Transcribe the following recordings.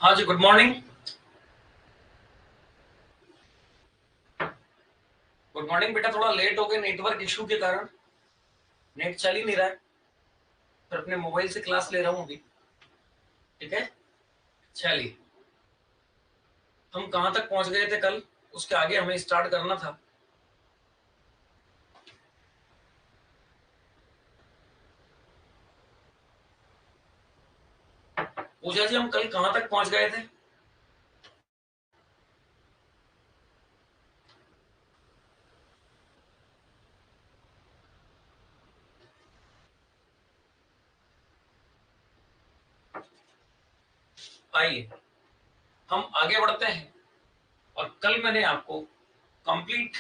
हाँ जी, good morning. Good morning बेटा, थोड़ा लेट हो गए नेटवर्क इशू के कारण। नेट चल ही नहीं रहा है, फिर अपने मोबाइल से क्लास ले रहा हूँ अभी। ठीक है, चलिए। हम कहाँ तक पहुंच गए थे कल? उसके आगे हमें स्टार्ट करना था। पूजा जी, हम कल कहाँ तक पहुंच गए थे? आइए हम आगे बढ़ते हैं। और कल मैंने आपको कंप्लीट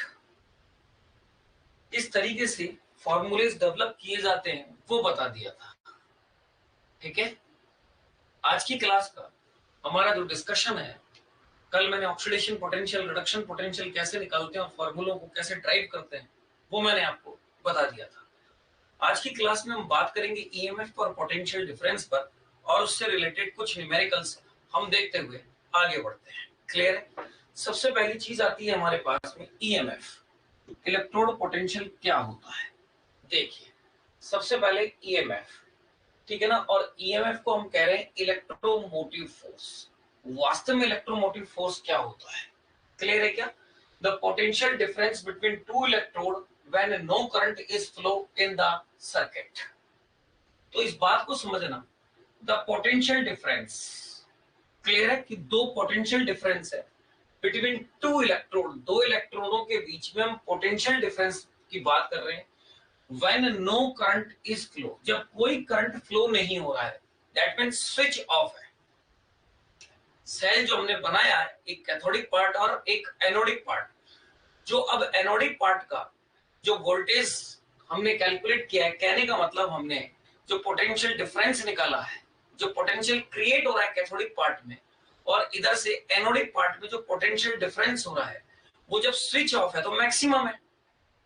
इस तरीके से फॉर्मूलेज डेवलप किए जाते हैं वो बता दिया था। ठीक है, आज की क्लास का हमारा जो डिस्कशन है, कल मैंने ऑक्सीडेशन पोटेंशियल, रिडक्शन पोटेंशियल कैसे निकालते हैं और फॉर्मूलों को कैसे ड्राइव करते हैं वो मैंने आपको बता दिया था। आज की क्लास में हम बात करेंगे ईएमएफ और पोटेंशियल डिफरेंस पर, और उससे रिलेटेड कुछ न्यूमेरिकल्स हम देखते हुए आगे बढ़ते हैं। क्लियर है? सबसे पहली चीज आती है हमारे पास में ईएमएफ, इलेक्ट्रोड पोटेंशियल क्या होता है। देखिए, सबसे पहले ईएमएफ, ठीक है ना, और ईएमएफ को हम कह रहे हैं इलेक्ट्रोमोटिव फोर्स। वास्तव में इलेक्ट्रोमोटिव फोर्स क्या होता है, क्लियर है क्या? The potential difference between two electrode when no current is flow in the circuit. तो इस बात को समझना, द पोटेंशियल डिफरेंस, क्लियर है कि दो पोटेंशियल डिफरेंस है बिटवीन टू इलेक्ट्रोड, दो इलेक्ट्रोडों के बीच में हम पोटेंशियल डिफरेंस की बात कर रहे हैं। When no current is flow, जब कोई करंट फ्लो नहीं हो रहा है, that means स्विच ऑफ है। सेल जो हमने बनाया है, एक कैथोडिक पार्ट और एक एनोडिक पार्ट। जो अब एनोडिक पार्ट का जो वोल्टेज हमने कैलकुलेट किया है, कहने का मतलब हमने जो पोटेंशियल डिफरेंस निकाला है, जो पोटेंशियल क्रिएट हो रहा है कैथोडिक पार्ट में, और इधर से एनोडिक पार्ट में जो पोटेंशियल डिफरेंस हो रहा है, वो जब स्विच ऑफ है तो मैक्सिमम है।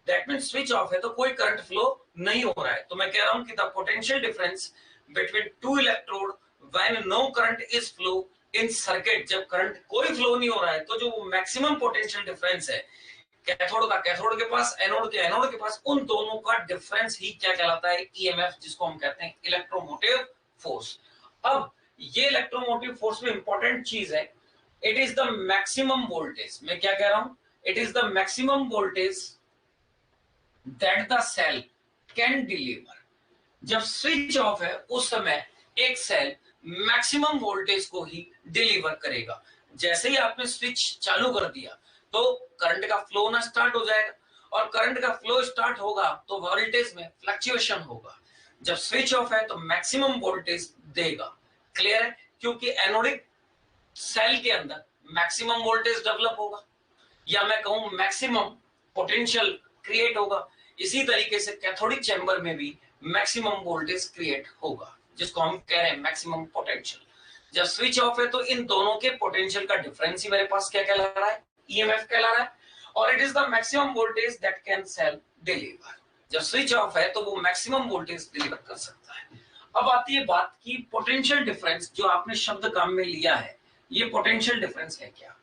दैट मीन स्विच ऑफ है तो कोई करंट फ्लो नहीं हो रहा है। तो मैं कह रहा हूं कि the potential difference between two electrode when no current is flow in circuit, जब करंट कोई फ्लो नहीं हो रहा है, तो जो मैक्सिमम पोटेंशियल डिफरेंस है कैथोड का कैथोड के पास, एनोड के एनोड के पास, उन दोनों का डिफरेंस ही क्या कहलाता है? ईएमएफ, जिसको हम कहते हैं इलेक्ट्रोमोटिव फोर्स। अब ये इलेक्ट्रोमोटिव फोर्स में इंपॉर्टेंट चीज है, it is the maximum voltage. मैं क्या कह रहा हूं? It is the maximum voltage that the cell can deliver। जब स्विच ऑफ है उस समय एक सेल मैक्सिमम वोल्टेज को ही डिलीवर करेगा। जैसे ही आपने स्विच चालू कर दिया तो करंट का फ्लो होना स्टार्ट हो जाएगा, और करंट का फ्लो स्टार्ट होगा तो वोल्टेज में फ्लक्चुएशन होगा। जब स्विच ऑफ है तो मैक्सिमम वोल्टेज देगा। क्लियर है? क्योंकि एनोडिक सेल के अंदर मैक्सिमम वोल्टेज डेवलप होगा, या मैं कहूं मैक्सिमम पोटेंशियल क्रिएट होगा। इसी तरीके से कैथोडिक चैम्बर में भी मैक्सिमम वोल्टेज क्रिएट होगा, जिसको हम कह रहे हैं मैक्सिमम पोटेंशियल। जब स्विच ऑफ है तो इन दोनों के पोटेंशियल का डिफरेंस ही मेरे पास क्या कहला रहा है? ईएमएफ कहला रहा है। और it is the maximum voltage that can sell deliver. जब स्विच ऑफ है तो वो मैक्सिमम वोल्टेज डिलीवर कर सकता है। अब आती है बात की पोटेंशियल डिफरेंस, जो आपने शब्द काम में लिया है, ये पोटेंशियल डिफरेंस है क्या?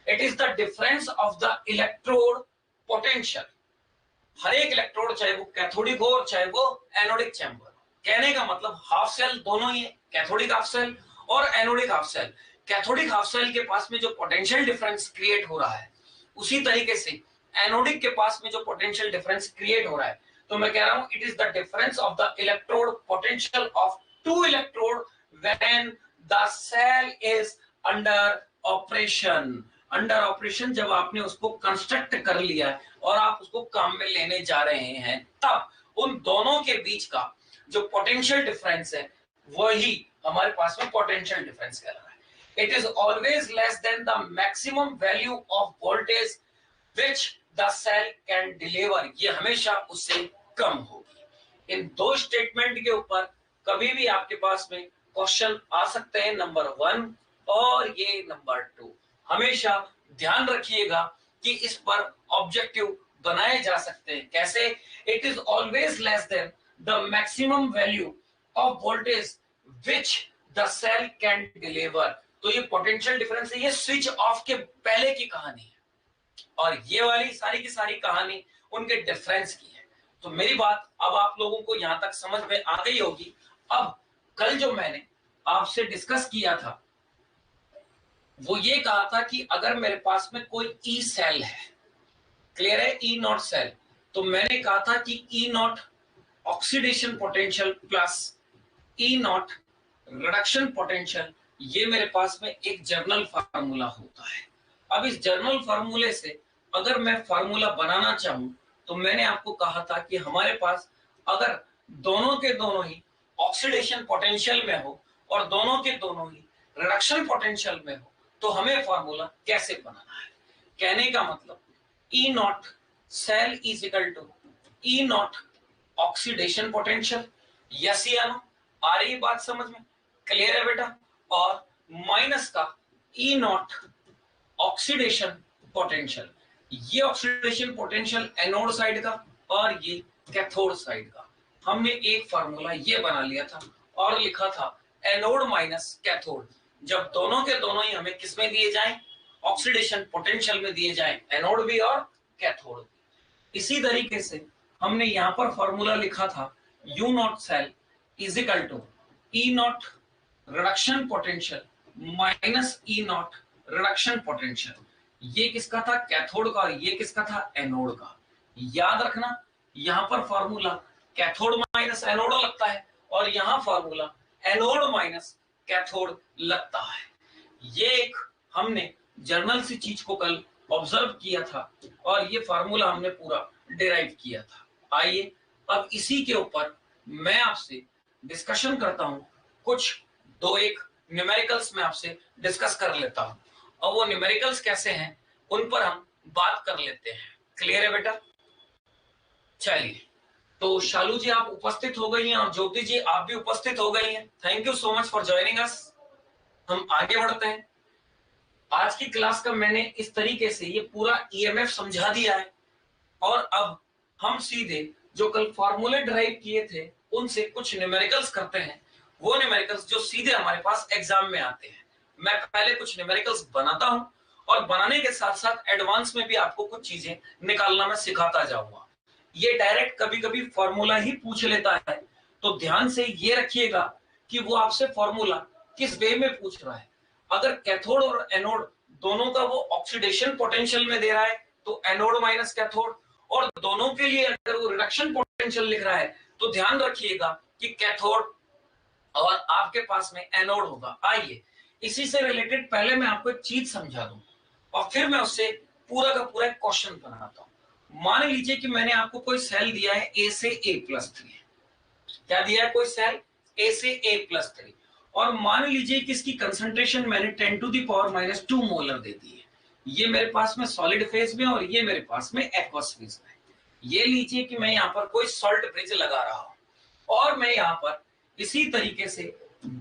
It is the difference of the electrode potential. हर एक इलेक्ट्रोड, चाहे वो कैथोडिक हो चाहे वो एनोडिक चैम्बर। कहने का मतलब हाफ सेल दोनों ही है, कैथोडिक हाफ सेल और anodic half cell. Cathodic half cell के पास में जो पोटेंशियल डिफरेंस क्रिएट हो रहा है, उसी तरीके से एनोडिक के पास में जो पोटेंशियल डिफरेंस क्रिएट हो रहा है। तो मैं कह रहा हूं it is the difference of the electrode potential of two electrode when the cell is under operation. Under operation, जब आपने उसको कंस्ट्रक्ट कर लिया है और आप उसको काम में लेने जा रहे हैं, तब उन दोनों के बीच का जो पोटेंशियल डिफरेंस है वही हमारे पास में पोटेंशियल डिफरेंस कहलाता है। It is always less than the maximum value of voltage which the cell can deliver। ये हमेशा उससे कम होगी। इन दो स्टेटमेंट के ऊपर कभी भी आपके पास में क्वेश्चन आ सकते हैं, नंबर 1 और ये नंबर 2। हमेशा ध्यान रखिएगा कि इस पर ऑब्जेक्टिव बनाए जा सकते हैं। कैसे? It is always less than the maximum value of voltage which the cell can deliver. तो ये पोटेंशियल डिफरेंस है, ये स्विच ऑफ के पहले की कहानी है, और ये वाली सारी की सारी कहानी उनके डिफरेंस की है। तो मेरी बात अब आप लोगों को यहां तक समझ में आ गई होगी। अब कल जो मैंने आपसे डिस्कस किया था वो ये कहा था कि अगर मेरे पास में कोई ई सेल है, क्लियर है, ई नॉट सेल, तो मैंने कहा था कि E naught oxidation potential plus E not reduction potential, ये मेरे पास में एक जर्नल फार्मूला होता है। अब इस जर्नल फार्मूले से अगर मैं फार्मूला बनाना चाहूं तो मैंने आपको कहा था कि हमारे पास अगर दोनों के दोनों ही ऑक्सीडेशन पोटेंशियल में हो और दोनों के दोनों ही रिडक्शन पोटेंशियल में हो तो हमें फार्मूला कैसे बनाना है। कहने का मतलब E not cell is equal to E naught oxidation potential, yes या नो, आ रही बात समझ में, क्लियर है बेटा, और माइनस का ई नॉट ऑक्सीडेशन पोटेंशियल, ये ऑक्सीडेशन पोटेंशियल एनोड साइड का और ये कैथोड साइड का। हमने एक फार्मूला ये बना लिया था और लिखा था एनोड माइनस कैथोड, जब दोनों के दोनों ही हमें किसमें दिए जाएं, ऑक्सीडेशन पोटेंशियल में दिए जाएं, एनोड भी और कैथोड भी। इसी तरीके से हमने यहां पर फॉर्मूला लिखा था you nought cell is equal to E not reduction potential minus E not reduction potential. ये किसका था, कैथोड का, और ये किसका था, एनोड का। याद रखना यहां पर फॉर्मूला कैथोड माइनस एनोड लगता है और यहां फॉर्मूला एनोड माइनस कैथोड लगता है। ये एक हमने जर्नल से चीज को कल ऑब्जर्व किया था और ये फार्मूला हमने पूरा डिराइव किया था। आइए अब इसी के ऊपर मैं आपसे डिस्कशन करता हूं, कुछ दो एक न्यूमेरिकल्स में आपसे डिस्कस कर लेता हूं और वो न्यूमेरिकल्स कैसे हैं उन पर हम बात कर लेते हैं। क्लियर है बेटा? चलिए, तो शालू जी आप उपस्थित हो गई हैं और ज्योति जी आप भी उपस्थित हो गई हैं। Thank you so much for joining us. हम आगे बढ़ते हैं। आज की क्लास का मैंने इस तरीके से ये पूरा ईएमएफ समझा दिया है और अब हम सीधे जो कल फॉर्मूले ड्राइव किए थे उनसे कुछ न्यूमेरिकल्स करते हैं, वो न्यूमेरिकल्स जो सीधे हमारे पास एग्जाम में आते हैं। मैं पहले कुछ न्यूमेरिकल्स बनाता हूं और बनाने के साथ साथ एडवांस में भी आपको कुछ चीजें निकालना मैं सिखाता जाऊंगा। ये डायरेक्ट कभी कभी फॉर्मूला ही पूछ लेता है, तो ध्यान से ये रखिएगा कि वो आपसे फॉर्मूला किस वे में पूछ रहा है। अगर कैथोड और एनोड दोनों का वो ऑक्सीडेशन पोटेंशियल में दे रहा है तो एनोड माइनस कैथोड, और दोनों के लिए अगर वो रिडक्शन पोटेंशियल लिख रहा है तो ध्यान रखिएगा कि कैथोड और आपके पास में एनोड होगा। आइए इसी से रिलेटेड पहले मैं आपको एक चीज समझा दूं और फिर मैं उससे पूरा का पूरा क्वेश्चन बनाता हूं। मान लीजिए कि मैंने आपको कोई सेल दिया है ए से A+3, क्या दिया है, कोई सेल ए से A+3, और मान लीजिए कि इसकी कंसंट्रेशन मैंने 10⁻⁻² मोलर दे दी है। ये मेरे पास में सॉलिड फेज में और ये मेरे पास में एक्वस फेज में। ये लीजिए कि मैं यहाँ पर कोई सॉल्ट ब्रिज लगा रहा हूं और मैं यहाँ पर इसी तरीके से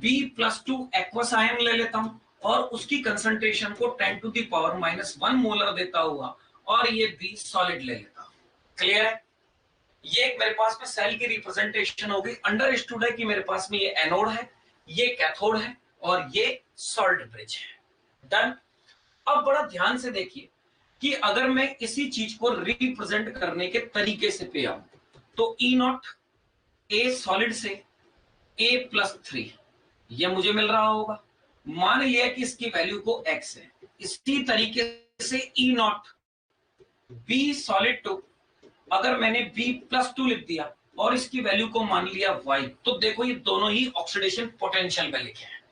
B+2 एक्वस आयन ले लेता हूं और उसकी कंसंट्रेशन को 10⁻⁻1 मोलर देता हुआ और ये B सॉलिड ले लेता हूं। क्लियर है? ये एक मेरे पास में सेल की रिप्रेजेंटेशन हो गई। अंडरस्टूड है कि मेरे पास में ये एनोड है, ये कैथोड है और ये सॉल्ट ब्रिज है। डन। अब बड़ा ध्यान से देखिए कि अगर मैं इसी चीज को रिप्रेजेंट करने के तरीके से पे आऊं तो ई नॉट ए सॉलिड से A+3 ये मुझे मिल रहा होगा। मान लिया कि इसकी वैल्यू को x है। इसी तरीके से ई नॉट बी सॉलिड टू, अगर मैंने B+2 लिख दिया और इसकी वैल्यू को मान लिया y, तो देखो ये दोनों ही ऑक्सीडेशन पोटेंशियल में लिखे हैं।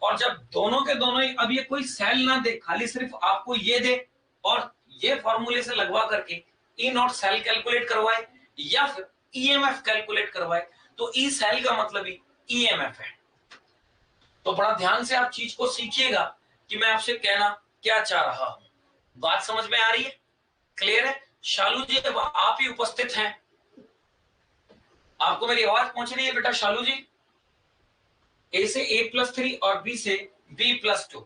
और जब दोनों के दोनों ही, अब ये कोई सेल ना दे, खाली सिर्फ आपको ये दे और ये फॉर्मूले से लगवा करके ई नॉट सेल कैलकुलेट करवाए या फिर ईएमएफ कैलकुलेट करवाए, तो ई सेल का मतलब ही ईएमएफ है। तो बड़ा ध्यान से आप चीज को सीखिएगा कि मैं आपसे कहना क्या चाह रहा हूं। बात समझ में आ रही है? क्लियर है? शालू जी अब आप ही उपस्थित हैं, आपको मेरी आवाज पहुंच रही है बेटा? शालू जी, ए से A+3 और B से B+2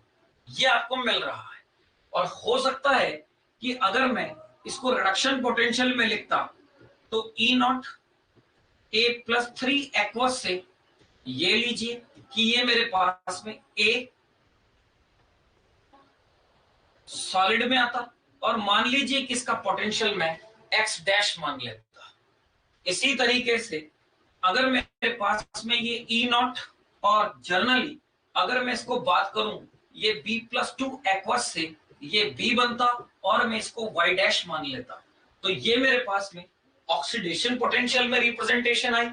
ये आपको मिल रहा है। और हो सकता है कि अगर मैं इसको रिडक्शन पोटेंशियल में लिखता तो ई नॉट A+3 एक्वस से, ये लीजिए कि ये मेरे पास में A सॉलिड में आता, और मान लीजिए कि इसका पोटेंशियल मैं x डैश मान लेता। इसी तरीके से अगर मेरे पास में ये ई नॉट, और जर्नली अगर मैं इसको बात करूं ये B+2 एक्वस से ये B बनता, और मैं इसको y डैश मान लेता, तो ये मेरे पास में ऑक्सीडेशन पोटेंशियल में रिप्रेजेंटेशन आई,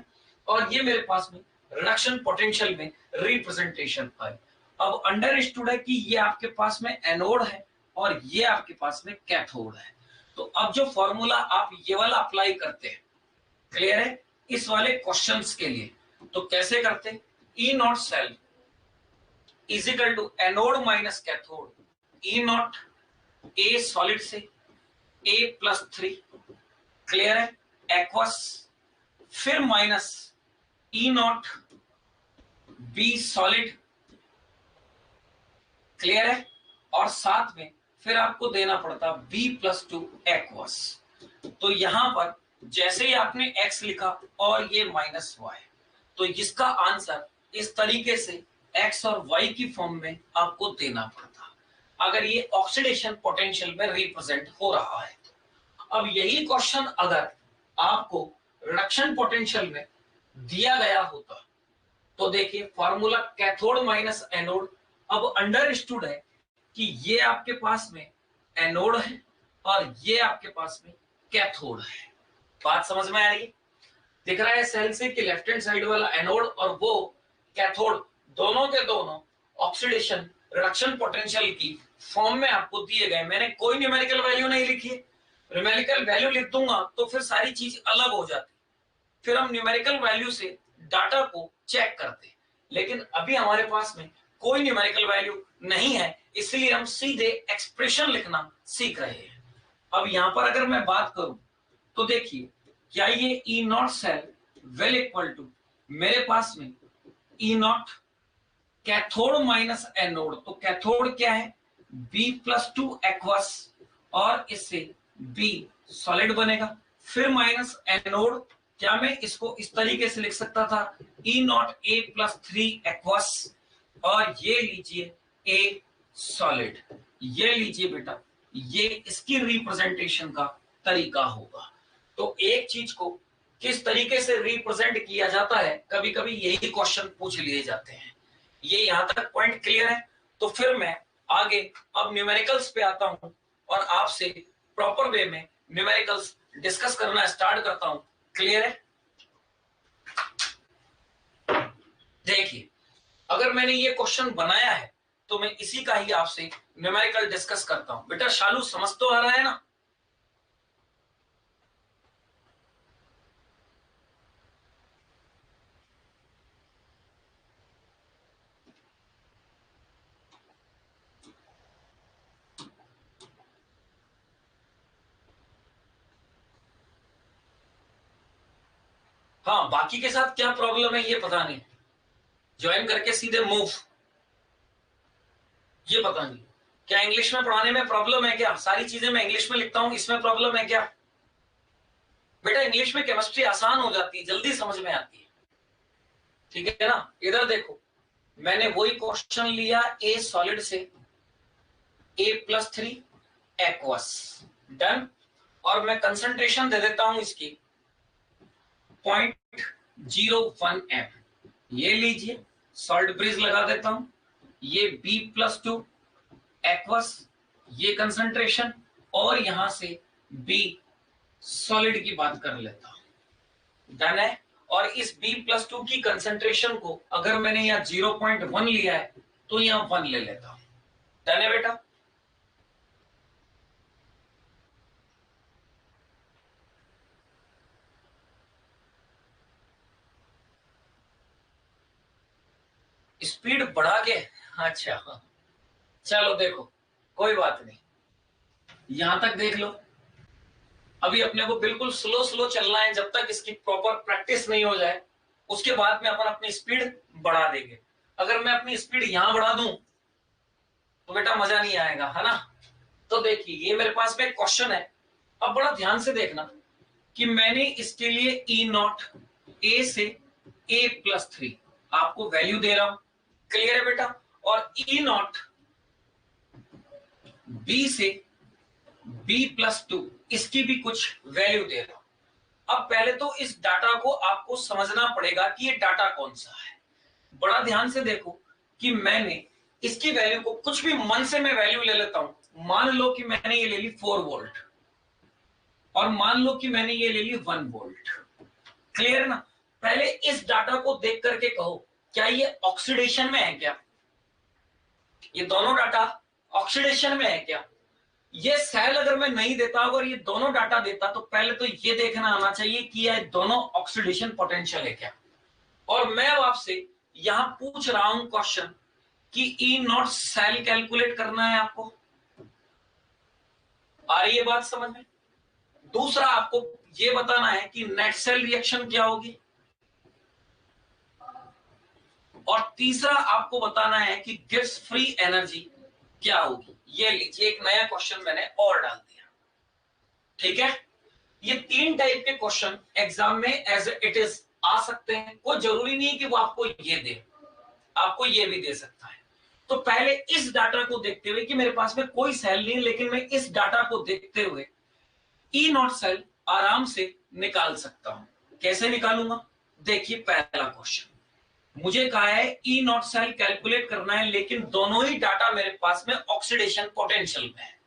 और ये मेरे पास में रिडक्शन पोटेंशियल में रिप्रेजेंटेशन आई। अब अंडरस्टूड है कि ये आपके पास में एनोड है और ये आपके पास में कैथोड है। तो अब जो फॉर्मूला आप ये वाला अप्लाई करते हैं, क्लियर है, इस वाले क्वेश्चंस के लिए, तो कैसे करते हैं? E not cell is equal to anode minus cathode, E naught A solid से A+3, क्लियर है, एक्वस, फिर minus E naught B solid, clear है, और साथ में फिर आपको देना पड़ता B+2 एक्वस। तो यहां पर जैसे ही आपने x लिखा और ये -y, तो इसका आंसर इस तरीके से x और y की फॉर्म में आपको देना पड़ता, अगर ये ऑक्सीडेशन पोटेंशियल में रिप्रेजेंट हो रहा है। अब यही क्वेश्चन अगर आपको रिडक्शन पोटेंशियल में दिया गया होता, तो देखिए फॉर्मूला कैथोड माइनस एनोड, अब अंडरस्टूड है कि ये आपके पास में एनोड है और ये आपके पास में कैथोड है। बात समझ में आ रही है? दिख रहा है सेल से कि लेफ्ट हैंड साइड वाला एनोड और वो कैथोड, दोनों के दोनों ऑक्सीडेशन रिडक्शन पोटेंशियल की फॉर्म में आपको दिए गए। मैंने कोई न्यूमेरिकल वैल्यू नहीं लिखी है, न्यूमेरिकल वैल्यू लिख दूंगा तो फिर सारी चीज अलग हो जाती, फिर हम न्यूमेरिकल वैल्यू से डाटा को चेक करते, लेकिन अभी हमारे पास में कोई न्यूमेरिकल वैल्यू नहीं है, इसलिए हम सीधे एक्सप्रेशन लिखना सीख रहे हैं। अब यहां पर अगर मैं बात करूं तो देखिए, क्या ये E not cell well equal to मेरे पास में E naught cathode minus anode, तो कैथोड क्या है B+2 एक्वस, और इससे B सॉलिड बनेगा, फिर माइनस एनोड, क्या मैं इसको इस तरीके से लिख सकता था ई नॉट A+3 एक्वस, और ये लीजिए A सॉलिड, ये लीजिए बेटा, ये इसकी रिप्रेजेंटेशन का तरीका होगा। तो एक चीज को किस तरीके से रिप्रेजेंट किया जाता है, कभी कभी यही क्वेश्चन पूछ लिए जाते हैं। ये यहां तक पॉइंट क्लियर है? तो फिर मैं आगे अब न्यूमेरिकल्स पे आता हूं और आपसे प्रॉपर वे में न्यूमेरिकल्स डिस्कस करना स्टार्ट करता हूं। क्लियर है? देखिए, अगर मैंने ये क्वेश्चन बनाया है तो मैं इसी का ही आपसे न्यूमेरिकल डिस्कस करता हूं। बेटा शालू समझ तो आ रहा है ना? हाँ, बाकी के साथ क्या प्रॉब्लम है ये पता नहीं, ज्वाइन करके सीधे मूव, ये पता नहीं। क्या इंग्लिश में पढ़ाने में प्रॉब्लम है क्या? सारी चीजें मैं इंग्लिश में लिखता हूं, इसमें प्रॉब्लम है क्या? बेटा इंग्लिश में केमिस्ट्री आसान हो जाती है, जल्दी समझ में आती है, ठीक है ना? इधर देखो, मैंने वही क्वेश्चन लिया ए सॉलिड से A+3 एक्वस, डन, और मैं कंसंट्रेशन दे देता हूं इसकी 0.01 m, ये लीजिए सॉल्ट ब्रिज लगा देता हूं, ये B+2 एक्वस, ये कंसंट्रेशन, और यहां से B सॉलिड की बात कर लेता हूं, डन है। और इस B+2 की कंसंट्रेशन को अगर मैंने यहाँ 0.1 लिया है तो यहाँ 1 ले लेता हूं, डन है बेटा? स्पीड बढ़ा के, अच्छा चलो देखो, कोई बात नहीं, यहां तक देख लो। अभी अपने को बिल्कुल स्लो स्लो चलना है, जब तक इसकी प्रॉपर प्रैक्टिस नहीं हो जाए, उसके बाद में अपन अपनी स्पीड बढ़ा देंगे। अगर मैं अपनी स्पीड यहां बढ़ा दूं तो बेटा मजा नहीं आएगा, है ना? तो देखिए, ये मेरे पास में क्वेश्चन है, अब बड़ा ध्यान से देखना कि मैंने इसके लिए ई नॉट ए से A+3 आपको वैल्यू दे रहा हूं, क्लियर है बेटा? और ई नॉट बी से B+2 इसकी भी कुछ वैल्यू दे रहा हूं। अब पहले तो इस डाटा को आपको समझना पड़ेगा कि ये डाटा कौन सा है। बड़ा ध्यान से देखो कि मैंने इसकी वैल्यू को कुछ भी मन से मैं वैल्यू ले लेता हूं। मान लो कि मैंने ये ले ली 4 वोल्ट और मान लो कि मैंने ये ले ली 1 वोल्ट। क्लियर है ना? पहले इस डाटा को देख करके कहो क्या ये ऑक्सीडेशन में है क्या? ये दोनों डाटा ऑक्सीडेशन में है क्या? ये सेल अगर मैं नहीं देता अगर ये दोनों डाटा देता तो पहले तो ये देखना आना चाहिए कि ये दोनों ऑक्सीडेशन पोटेंशियल है क्या। और मैं अब आपसे यहां पूछ रहा हूं क्वेश्चन कि ई नॉट सेल कैलकुलेट करना है आपको। आ रही है बात समझ में? दूसरा आपको ये बताना है कि नेट सेल रिएक्शन क्या होगी और तीसरा आपको बताना है कि गिब्स फ्री एनर्जी क्या होगी। ये लीजिए एक नया क्वेश्चन मैंने और डाल दिया। ठीक है, ये 3 टाइप के क्वेश्चन एग्जाम में एज इट इज आ सकते हैं। कोई जरूरी नहीं कि वो आपको ये दे, आपको ये भी दे सकता है। तो पहले इस डाटा को देखते हुए कि मेरे पास में कोई सेल नहीं, लेकिन मैं इस डाटा को देखते हुए ई नॉट सेल आराम से निकाल सकता हूं। कैसे निकालूंगा? देखिए पहला क्वेश्चन मुझे कहा है ई नॉट सेल कैलकुलेट करना है, लेकिन दोनों ही डाटा मेरे पास में ऑक्सीडेशन पोटेंशियल में है।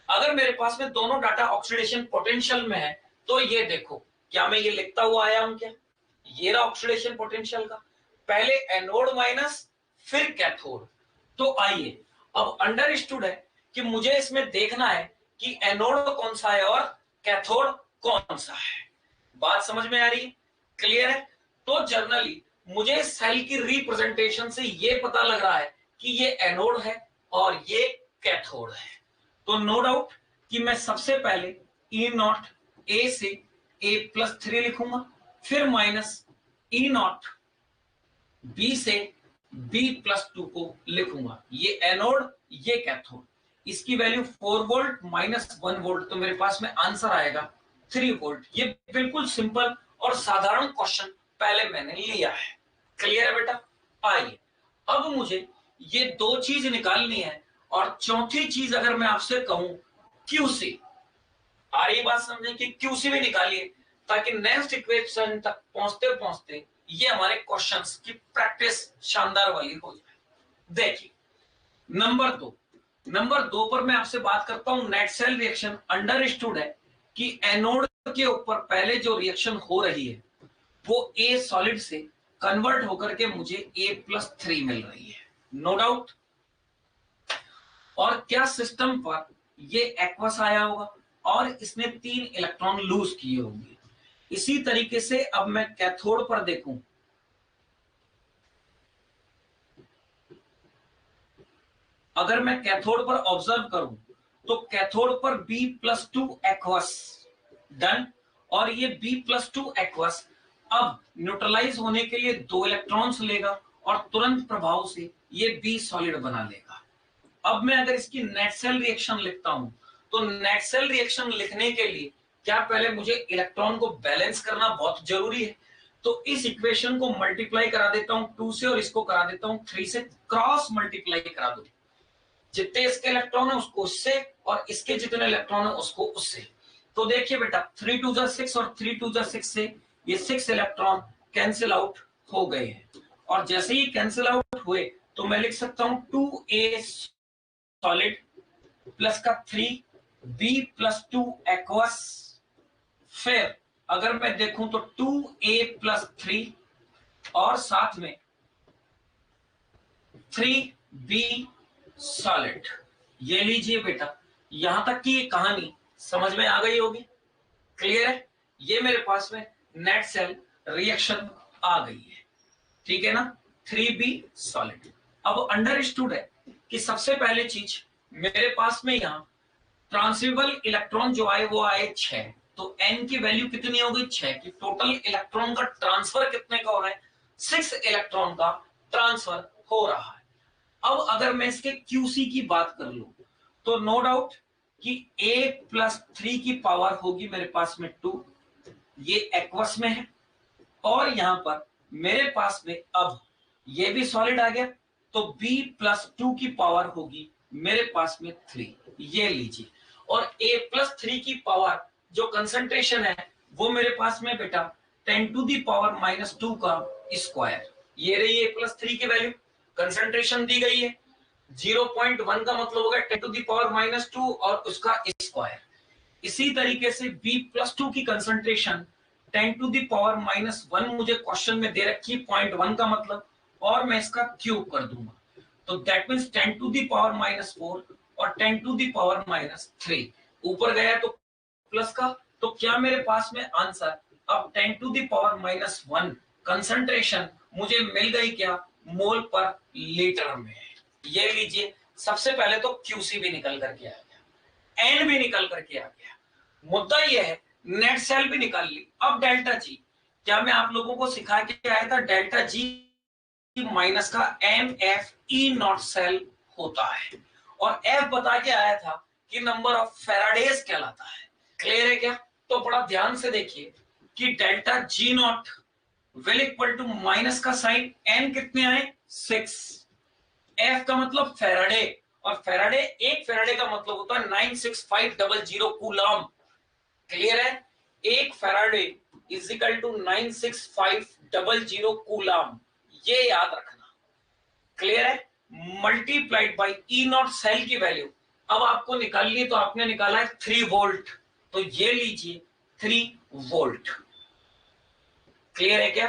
अगर मेरे पास में दोनों डाटा ऑक्सीडेशन पोटेंशियल में है तो ये देखो, क्या मैं ये लिखता हुआ आया हूं क्या? ये रहा ऑक्सीडेशन पोटेंशियल का, पहले एनोड माइनस फिर कैथोड। तो आइए अब अंडरस्टूड है कि मुझे इसमें देखना है कि एनोड कौन सा है और कैथोड कौन सा है। बात समझ में आ रही है? क्लियर है? तो जनरली मुझे सेल की रिप्रेजेंटेशन से ये पता लग रहा है कि ये एनोड है और ये कैथोड है। तो नो डाउट कि मैं सबसे पहले ई नॉट ए से A+3 लिखूंगा, फिर माइनस ई नॉट बी से B+2 को लिखूंगा। ये एनोड ये कैथोड, इसकी वैल्यू 4 वोल्ट माइनस 1 वोल्ट, तो मेरे पास में आंसर आएगा 3 वोल्ट। ये बिल्कुल सिंपल और साधारण क्वेश्चन पहले मैंने लिया है। क्लियर है बेटा? आइए अब मुझे ये 2 चीज निकालनी है और चौथी चीज अगर मैं आपसे कहूं क्यूसी, आ रही बात समझे कि क्यूसी भी निकालिए ताकि नेक्स्ट इक्वेशन तक पहुंचते पहुंचते ये हमारे क्वेश्चंस की प्रैक्टिस शानदार वाली हो जाए। देखिए नंबर 2 पर मैं आपसे बात करता हूं नेट सेल रिएक्शन। अंडरस्टूड है कि एनोड के ऊपर पहले जो रिएक्शन हो रही है वो ए सॉलिड से कन्वर्ट होकर के मुझे A+3 मिल रही है, नो डाउट। और क्या सिस्टम पर ये एक्वस आया होगा और इसने 3 इलेक्ट्रॉन लूज किए होंगे। इसी तरीके से अब मैं कैथोड पर देखूं, अगर मैं कैथोड पर ऑब्जर्व करूं तो कैथोड पर B+2 एक्वस डन, और ये B+2 एक्वस अब न्यूट्रलाइज होने के लिए 2 इलेक्ट्रॉन्स लेगा और तुरंत प्रभाव से ये बी सॉलिड बना लेगा। अब मैं अगर इसकी नेट सेल रिएक्शन लिखता हूं तो नेट सेल रिएक्शन लिखने के लिए क्या पहले मुझे इलेक्ट्रॉन को बैलेंस करना बहुत जरूरी है। तो इस इक्वेशन को मल्टीप्लाई करा देता हूं 2 से और इसको करा देता हूं 3 से, क्रॉस मल्टीप्लाई करा दो। जितने इसके इलेक्ट्रॉन है उसको उससे और इसके जितने इलेक्ट्रॉन है उसको उससे। तो देखिए बेटा 3 2 जा 6 और 3 2 जा 6 से ये 6 इलेक्ट्रॉन कैंसिल आउट हो गए हैं। और जैसे ही कैंसिल आउट हुए तो मैं लिख सकता हूं 2A सॉलिड प्लस का 3B+2 एक्वस। फिर अगर मैं देखूं तो 2A+3 और साथ में 3B सॉलिड। ये लीजिए बेटा, यहां तक की ये कहानी समझ में आ गई होगी। क्लियर है? ये मेरे पास में नेट सेल रिएक्शन आ गई है, ठीक है ना। 3B solid. अब अंडरस्टूड है कि सबसे पहले चीज मेरे पास में यहां ट्रांसफरेबल इलेक्ट्रॉन जो आए वो आए 6, तो n की वैल्यू कितनी हो गई 6 की। टोटल इलेक्ट्रॉन का ट्रांसफर कितने का हो रहा है? 6 इलेक्ट्रॉन का ट्रांसफर हो रहा है। अब अगर मैं इसके QC की बात कर लूं तो नो डाउट कि A+3 की पावर होगी मेरे पास में 2, ये एक्वस में है, और यहां पर मेरे पास में अब ये भी सॉलिड आ गया तो B+2 की पावर होगी मेरे पास में 3, ये लीजिए। और A+3 की पावर जो कंसंट्रेशन है वो मेरे पास में बेटा 10⁻⁻² का स्क्वायर, ये रही A+3 की वैल्यू, कंसंट्रेशन दी गई है 0.1 का मतलब होगा 10⁻⁻² और उसका स्क्वायर। इसी तरीके से B+2 की कंसंट्रेशन 10⁻⁻1 मुझे क्वेश्चन में दे रखी 0.1 का मतलब, और मैं इसका क्यूब कर दूंगा, तो दैट मींस 10⁻⁻4 और 10⁻⁻3 ऊपर गया तो प्लस का, तो क्या मेरे पास में आंसर अब 10⁻⁻1 कंसंट्रेशन मुझे मिल गई क्या मोल पर लीटर में। ये लीजिए, सबसे पहले तो क्यूसी भी निकल करके आ गया, एन भी निकल करके आ गया, मुद्दा ये है नेट सेल भी निकाल ली। अब डेल्टा जी, क्या मैं आप लोगों को सिखा के आया था डेल्टा जी माइनस का MFE0 सेल होता है, और F बता के आया था कि नंबर ऑफ फेराडेज कहलाता है। क्लियर है क्या? तो बड़ा ध्यान से देखिए कि delta G nought will equal to minus का साइन, N कितने आए 6, F का मतलब फेराडे, और फेराडे एक फेराडे का मतलब होता है 96500 कूलम। क्लियर है? एक faraday is equal to 96500 coulomb, ये याद रखना। क्लियर है? मल्टीप्लाइड बाई E0 सेल की वैल्यू अब आपको निकालनी है, तो आपने निकाला है 3 वोल्ट, तो ये लीजिए 3 वोल्ट। क्लियर है क्या?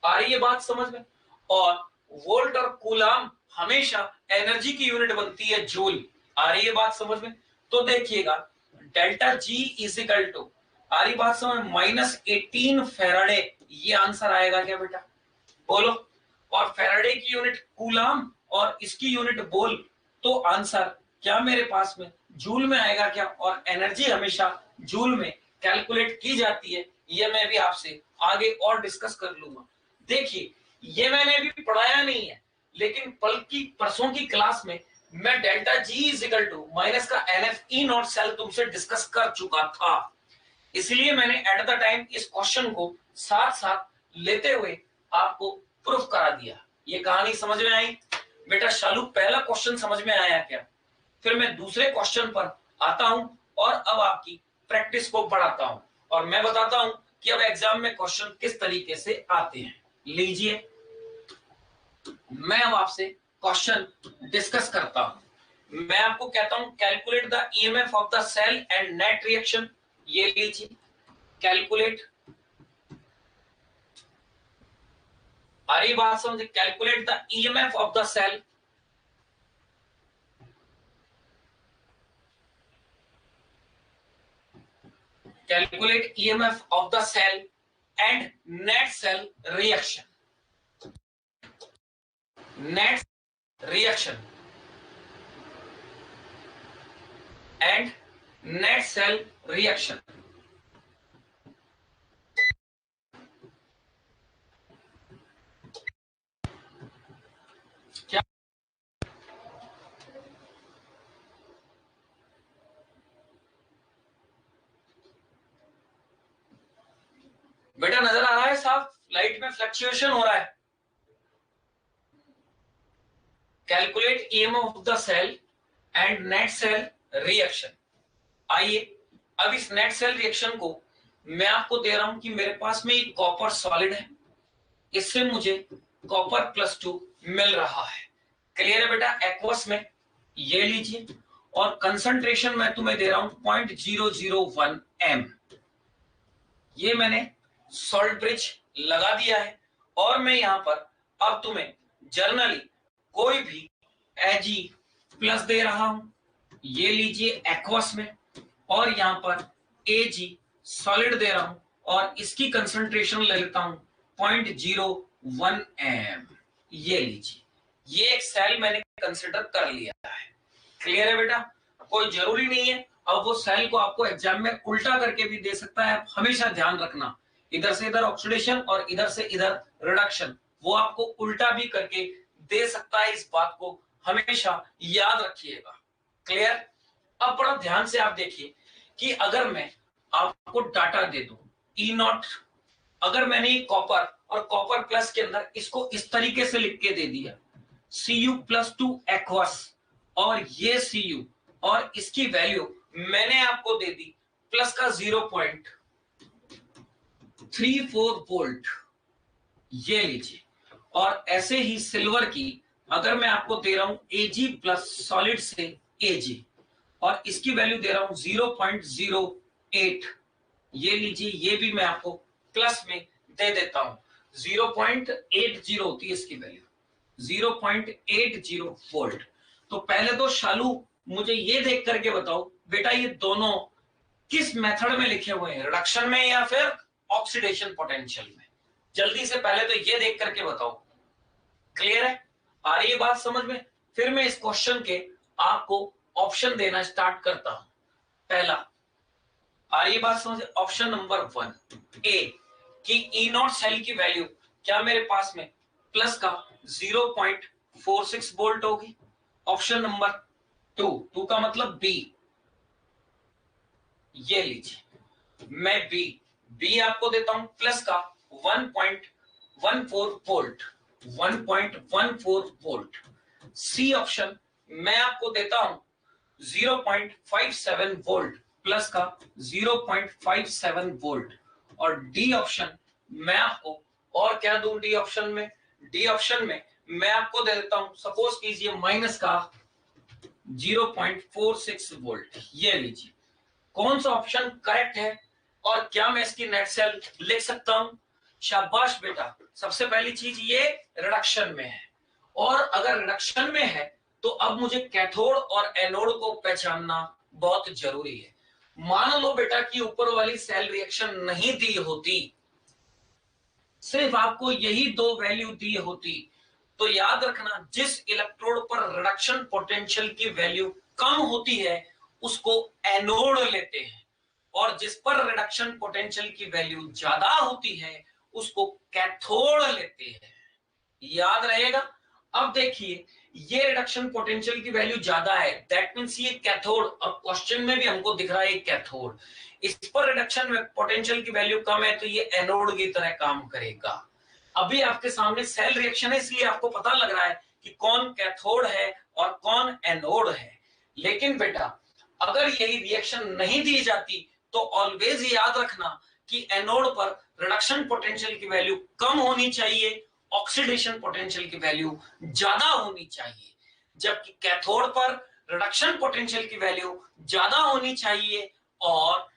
आ रही है बात समझ में? और वोल्ट और कूलम हमेशा एनर्जी की यूनिट बनती है जूल। आ रही है बात समझ में? तो देखिएगा delta G is equal to, आ रही बात समझ, -18 फेराडे, ये आंसर आएगा क्या बेटा? बोलो। और फेराडे की यूनिट कूलम और इसकी यूनिट बोल, तो आंसर क्या मेरे पास में जूल में आएगा क्या? और एनर्जी हमेशा जूल में कैलकुलेट की जाती है, ये मैं भी आपसे आगे और डिस्कस कर लूंगा। देखिए, ये मैंने अभी पढ़ाया नहीं है, लेकिन बल्कि परसों की क्लास में मैं delta G is equal to minus का NFE0 सेल तुमसे डिस्कस कर चुका था, इसलिए मैंने एट द टाइम इस क्वेश्चन को साथ साथ लेते हुए आपको प्रूफ करा दिया। ये कहानी समझ में आई बेटा? शालू, पहला क्वेश्चन समझ में आया क्या? फिर मैं दूसरे क्वेश्चन पर आता हूं और अब आपकी प्रैक्टिस को बढ़ाता हूं, और मैं बताता हूं कि अब एग्जाम में क्वेश्चन किस तरीके से आते हैं। लीजिए, मैं अब आपसे क्वेश्चन डिस्कस करता हूं। मैं आपको कहता हूं calculate the EMF of the cell and net reaction. ये लीजिए, कैलकुलेट, आ रही बात समझे? Calculate the EMF of the cell calculate EMF of the cell and net cell reaction. Net reaction and net cell reaction. क्या बेटा नजर आ रहा है साफ? लाइट में फ्लक्चुएशन हो रहा है। Calculate EMF of the cell and net cell reaction. आइए, अब इस नेट सेल रिएक्शन को मैं आपको दे रहा हूं कि मेरे पास में एक कॉपर सॉलिड है, इससे मुझे कॉपर +2 मिल रहा है। क्लियर है बेटा? एक्वस में, ये लीजिए, और कंसंट्रेशन मैं तुम्हें दे रहा हूं 0.001 m। ये मैंने सॉल्ट ब्रिज लगा दिया है, और मैं यहां पर अब तुम्हें जर्नली कोई भी Ag+ दे रहा हूं, ये लीजिए एक्वस में, और यहां पर Ag सॉलिड दे रहा हूं, और इसकी कंसंट्रेशन ले लेता हूं 0.01 m। ये लीजिए, ये एक सेल मैंने कंसिडर कर लिया है। क्लियर है बेटा? कोई जरूरी नहीं है अब वो सेल को आपको एग्जाम में उल्टा करके भी दे सकता है, हमेशा ध्यान रखना, इधर से इधर ऑक्सीडेशन और इधर से इधर रिडक्शन, वो आपको उल्टा भी करके दे सकता है, इस बात को हमेशा याद रखिएगा। क्लियर? अब बड़ा ध्यान से आप देखिए कि अगर मैं आपको डाटा दे दूं E0, अगर मैंने कॉपर और कॉपर प्लस के अंदर इसको इस तरीके से लिख के दे दिया Cu+2 एक्वस, और ये Cu और इसकी वैल्यू मैंने आपको दे दी प्लस का 0.34 वोल्ट, ये लीजिए। और ऐसे ही सिल्वर की अगर मैं आपको दे रहा हूं Ag प्लस सॉलिड से Ag और इसकी वैल्यू दे रहा हूं 0.08, ये लीजिए, ये भी मैं आपको प्लस में दे देता हूं 0.80 होती है इसकी वैल्यू, 0.80 वोल्ट। तो पहले तो शालू मुझे ये देख करके बताओ बेटा ये दोनों किस मेथड में लिखे हुए हैं, रिडक्शन में या फिर ऑक्सीडेशन पोटेंशियल में? जल्दी से पहले तो ये देख करके बताओ। क्लियर है? आ रही है बात समझ में? फिर मैं इस क्वेश्चन के आपको ऑप्शन देना स्टार्ट करता हूं। पहला, आ रही है बात समझ? ऑप्शन नंबर 1 ए कि ई नॉट सेल की वैल्यू क्या मेरे पास में प्लस का 0.46 वोल्ट होगी। ऑप्शन नंबर 2 का मतलब बी, ये लीजिए, मैं बी आपको देता हूं प्लस का 1.14 वोल्ट, 1.14 वोल्ट। सी ऑप्शन मैं आपको देता हूं 0.57 वोल्ट प्लस का 0.57 वोल्ट। और डी ऑप्शन मैं आपको और क्या दूं? डी ऑप्शन में मैं आपको दे देता हूं, सपोज कीजिए माइनस का 0.46 वोल्ट, ये लीजिए। कौन सा ऑप्शन करेक्ट है और क्या मैं इसकी नेट सेल लिख सकता हूं? शाबाश बेटा, सबसे पहली चीज ये रिडक्शन में है, और अगर रिडक्शन में है तो अब मुझे कैथोड और एनोड को पहचानना बहुत जरूरी है। मान लो बेटा कि ऊपर वाली सेल रिएक्शन नहीं दी होती, सिर्फ आपको यही दो वैल्यू दी होती, तो याद रखना जिस इलेक्ट्रोड पर रिडक्शन पोटेंशियल की वैल्यू कम होती है उसको एनोड लेते हैं, और जिस पर रिडक्शन पोटेंशियल की वैल्यू ज्यादा होती है उसको कैथोड लेते हैं। याद रहेगा? अब देखिए ये रिडक्शन पोटेंशियल की वैल्यू ज्यादा है, दैट मींस ये कैथोड। अब क्वेश्चन में भी हमको दिख रहा है कैथोड, इस पर रिडक्शन में पोटेंशियल की वैल्यू कम है तो ये एनोड की तरह काम करेगा। अभी आपके सामने सेल रिएक्शन है इसलिए आपको पता लग रहा है कि कौन कैथोड है और कौन एनोड है। लेकिन बेटा अगर यही रिएक्शन नहीं दी जाती तो ऑलवेज याद रखना कि एनोड पर रिडक्शन पोटेंशियल की वैल्यू कम होनी चाहिए, ऑक्सीडेशन पोटेंशियल की वैल्यू ज्यादा होनी चाहिए, जबकि कैथोड पर रिडक्शन पोटेंशियल की वैल्यू ज्यादा होनी चाहिए और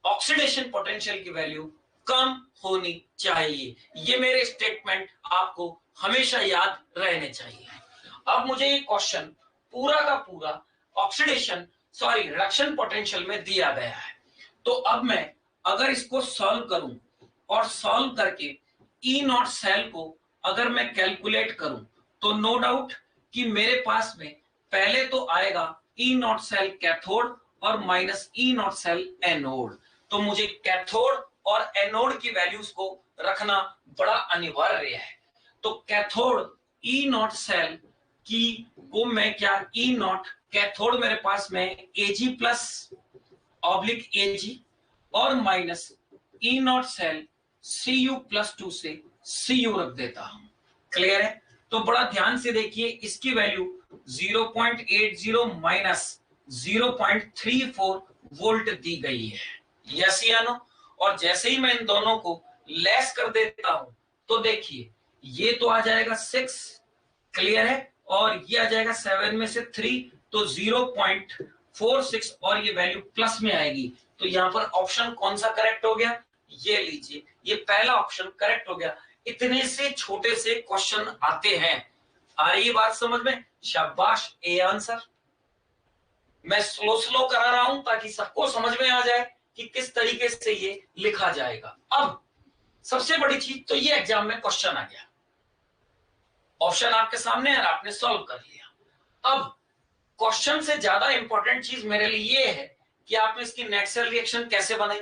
ऑक्सीडेशन पोटेंशियल की वैल्यू कम होनी चाहिए। ये मेरे स्टेटमेंट आपको हमेशा याद रहने चाहिए। अब मुझे ये क्वेश्चन पूरा का पूरा रिडक्शन पोटेंशियल में दिया गया है, तो अब मैं अगर इसको सॉल्व करूं और सॉल्व करके ई नॉट सेल को अगर मैं कैलकुलेट करूं तो नो डाउट कि मेरे पास में पहले तो आएगा ई नॉट सेल कैथोड और minus E not cell anode. तो मुझे कैथोड और एनोड की वैल्यूज को रखना बड़ा अनिवार्य है। तो कैथोड ई नॉट सेल की को मैं क्या, ई नॉट कैथोड मेरे पास में Ag प्लस ऑब्लिक Ag और minus E not cell Cu plus 2 से Cu रख देता हूं। क्लियर है? तो बड़ा ध्यान से देखिए, इसकी वैल्यू 0.80 माइनस 0.34 वोल्ट दी गई है, यस या नो? और जैसे ही मैं इन दोनों को लेस कर देता हूं तो देखिए ये तो आ जाएगा 6, क्लियर है, और ये आ जाएगा 7 में से 3, तो 0.46 और ये वैल्यू प्लस में आएगी। तो यहां पर ऑप्शन कौन सा करेक्ट हो गया? ये लीजिए, ये पहला ऑप्शन करेक्ट हो गया। इतने से छोटे से क्वेश्चन आते हैं। आ रही है बात समझ में? शाबाश, ए आंसर। मैं स्लो करा रहा हूं ताकि सबको समझ में आ जाए कि किस तरीके से ये लिखा जाएगा। अब सबसे बड़ी चीज तो ये एग्जाम में क्वेश्चन आ गया, ऑप्शन आपके सामने है, आपने सॉल्व कर लिया। अब क्वेश्चन से ज्यादा इंपॉर्टेंट चीज मेरे लिए ये है कि आपने इसकी नेट सेल रिएक्शन कैसे बनाई,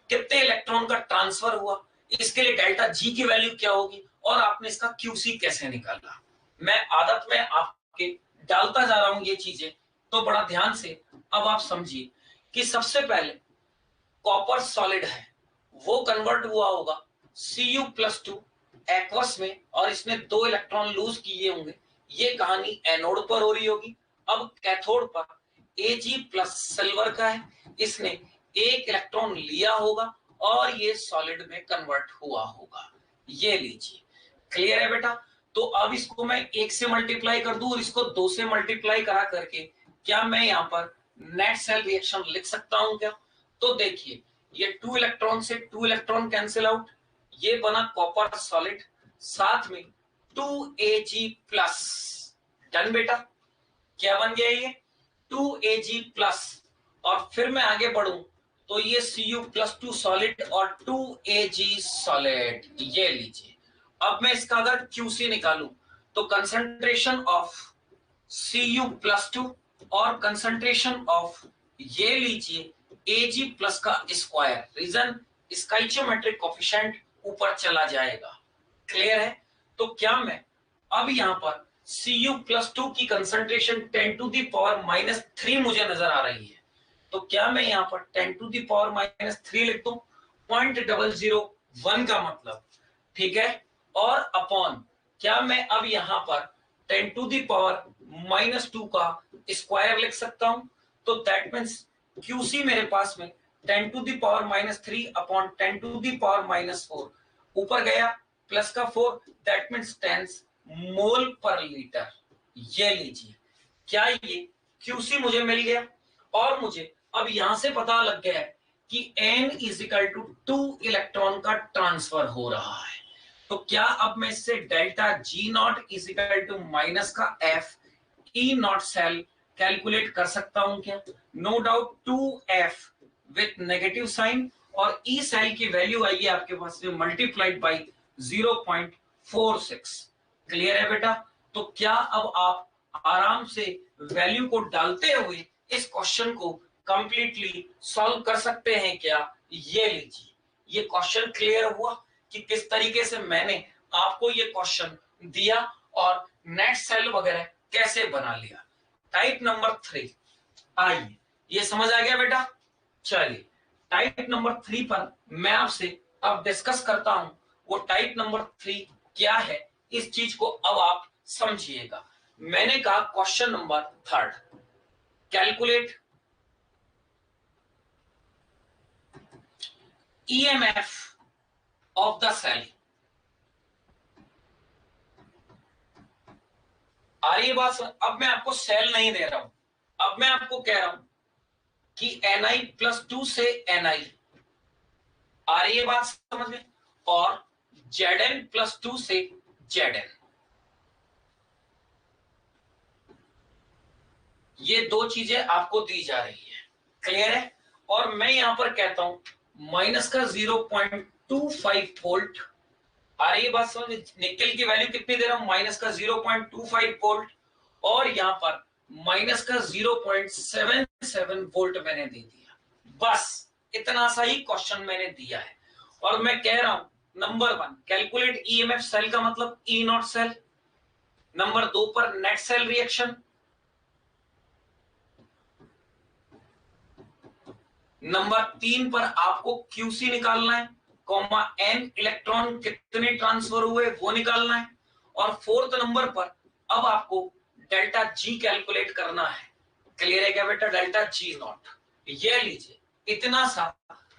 कितने इलेक्ट्रॉन का ट्रांसफर हुआ, इसके लिए डेल्टा जी की वैल्यू क्या होगी, और आपने इसका क्यूसी कैसे निकाला। मैं आदत में आपके डालता जा रहा हूं ये चीजें, तो बड़ा ध्यान से अब आप समझिए कि सबसे पहले कॉपर सॉलिड है, वो कन्वर्ट हुआ होगा Cu+2 एक्वस में, और इसने 2 इलेक्ट्रॉन लूज किए होंगे। ये कहानी एनोड पर हो रही होगी अब कैथोड पर Ag प्लस सिल्वर का है, इसने एक इलेक्ट्रॉन लिया होगा और ये सॉलिड में कन्वर्ट हुआ होगा। ये लीजिए, क्लियर है बेटा। तो अब इसको मैं 1 से मल्टीप्लाई कर दूं और इसको 2 से मल्टीप्लाई करा करके क्या मैं यहाँ पर नेट सेल रिएक्शन लिख सकता हूं क्या? तो देखिए, ये 2 इलेक्ट्रॉन से 2 इलेक्ट्रॉन कैंसिल आउट, ये बना कॉपर सॉलिड, साथ में 2Ag प्लस, डन बेटा। क्या बन गया ये 2Ag प्लस, और फिर मैं आगे बढ़ूं तो ये Cu प्लस 2 सॉलिड और 2Ag सॉलिड, ये लीजिए। अब मैं इसका अगर QC निकालूं तो कंसंट्रेशन ऑफ Cu प्लस 2 और कंसंट्रेशन ऑफ, ये लीजिए, Ag प्लस का स्क्वायर, रीजन स्टोइचियोमेट्रिक कोएफिशिएंट ऊपर चला जाएगा। क्लियर है? तो क्या मैं अब यहां पर Cu प्लस 2 की concentration 10 to the power minus 3 मुझे नजर आ रही है, तो क्या मैं यहां पर 10 टू दी पावर माइनस 3 लिख दूं? 0.001 का मतलब, ठीक है। और अपॉन, क्या मैं अब यहां पर 10 टू दी पावर माइनस 2 का स्क्वायर लिख सकता हूं? तो दैट मीन्स QC मेरे पास में 10 to the power minus 3 upon 10 to the power minus 4, ऊपर गया प्लस का 4, दैट मीन्स 10 मोल पर लीटर। ये लीजिए, क्या ये QC मुझे मिल गया? और मुझे अब यहां से पता लग गया है कि N is equal to 2 electron का ट्रांसफर हो रहा है। तो क्या अब मैं इससे डेल्टा G nought is equal to minus का F E nought cell calculate कर सकता हूं क्या? No doubt 2F with negative sign, और E सेल की वैल्यू आई है आपके पास में मल्टीप्लाइड बाई 0.46। क्लियर है बेटा? तो क्या अब आप आराम से वैल्यू को डालते हुए इस क्वेश्चन को कंप्लीटली सॉल्व कर सकते हैं क्या? ये लीजिए, ये क्वेश्चन क्लियर हुआ कि किस तरीके से मैंने आपको ये क्वेश्चन दिया और नेट सेल वगैरह कैसे बना लिया। टाइप नंबर 3, आइए, ये समझ आ गया बेटा? चलिए, टाइप नंबर 3 पर मैं आपसे अब डिस्कस करता हूं। वो टाइप नंबर 3 क्या है, इस चीज को अब आप समझिएगा। मैंने कहा question number 3, calculate EMF of the cell. आ रही है बात? अब मैं आपको सेल नहीं दे रहा हूं, अब मैं आपको कह रहा हूं कि Ni+2 से Ni, आ रही है बात समझ में, और Zn+2 से Zn, ये दो चीजें आपको दी जा रही है। क्लियर है? और मैं यहां पर कहता हूं माइनस का 0.25 वोल्ट, आ रही है बात समझ में। निकल की वैल्यू कितनी दे रहा हूं? माइनस का 0.25 वोल्ट, और यहां पर माइनस का 0.77 वोल्ट मैंने दे दिया। बस इतना सा ही क्वेश्चन मैंने दिया है, और मैं कह रहा हूं नंबर 1 कैलकुलेट EMF सेल का मतलब E नॉट सेल, नंबर 2 पर नेट सेल रिएक्शन, नंबर 3 पर आपको QC निकालना है, कॉमा N इलेक्ट्रॉन कितने ट्रांसफर हुए वो निकालना है, और 4th नंबर पर अब आपको डेल्टा G कैलकुलेट करना है। क्लियर है क्या बेटा? डेल्टा G नॉट, ये लीजिए, इतना सा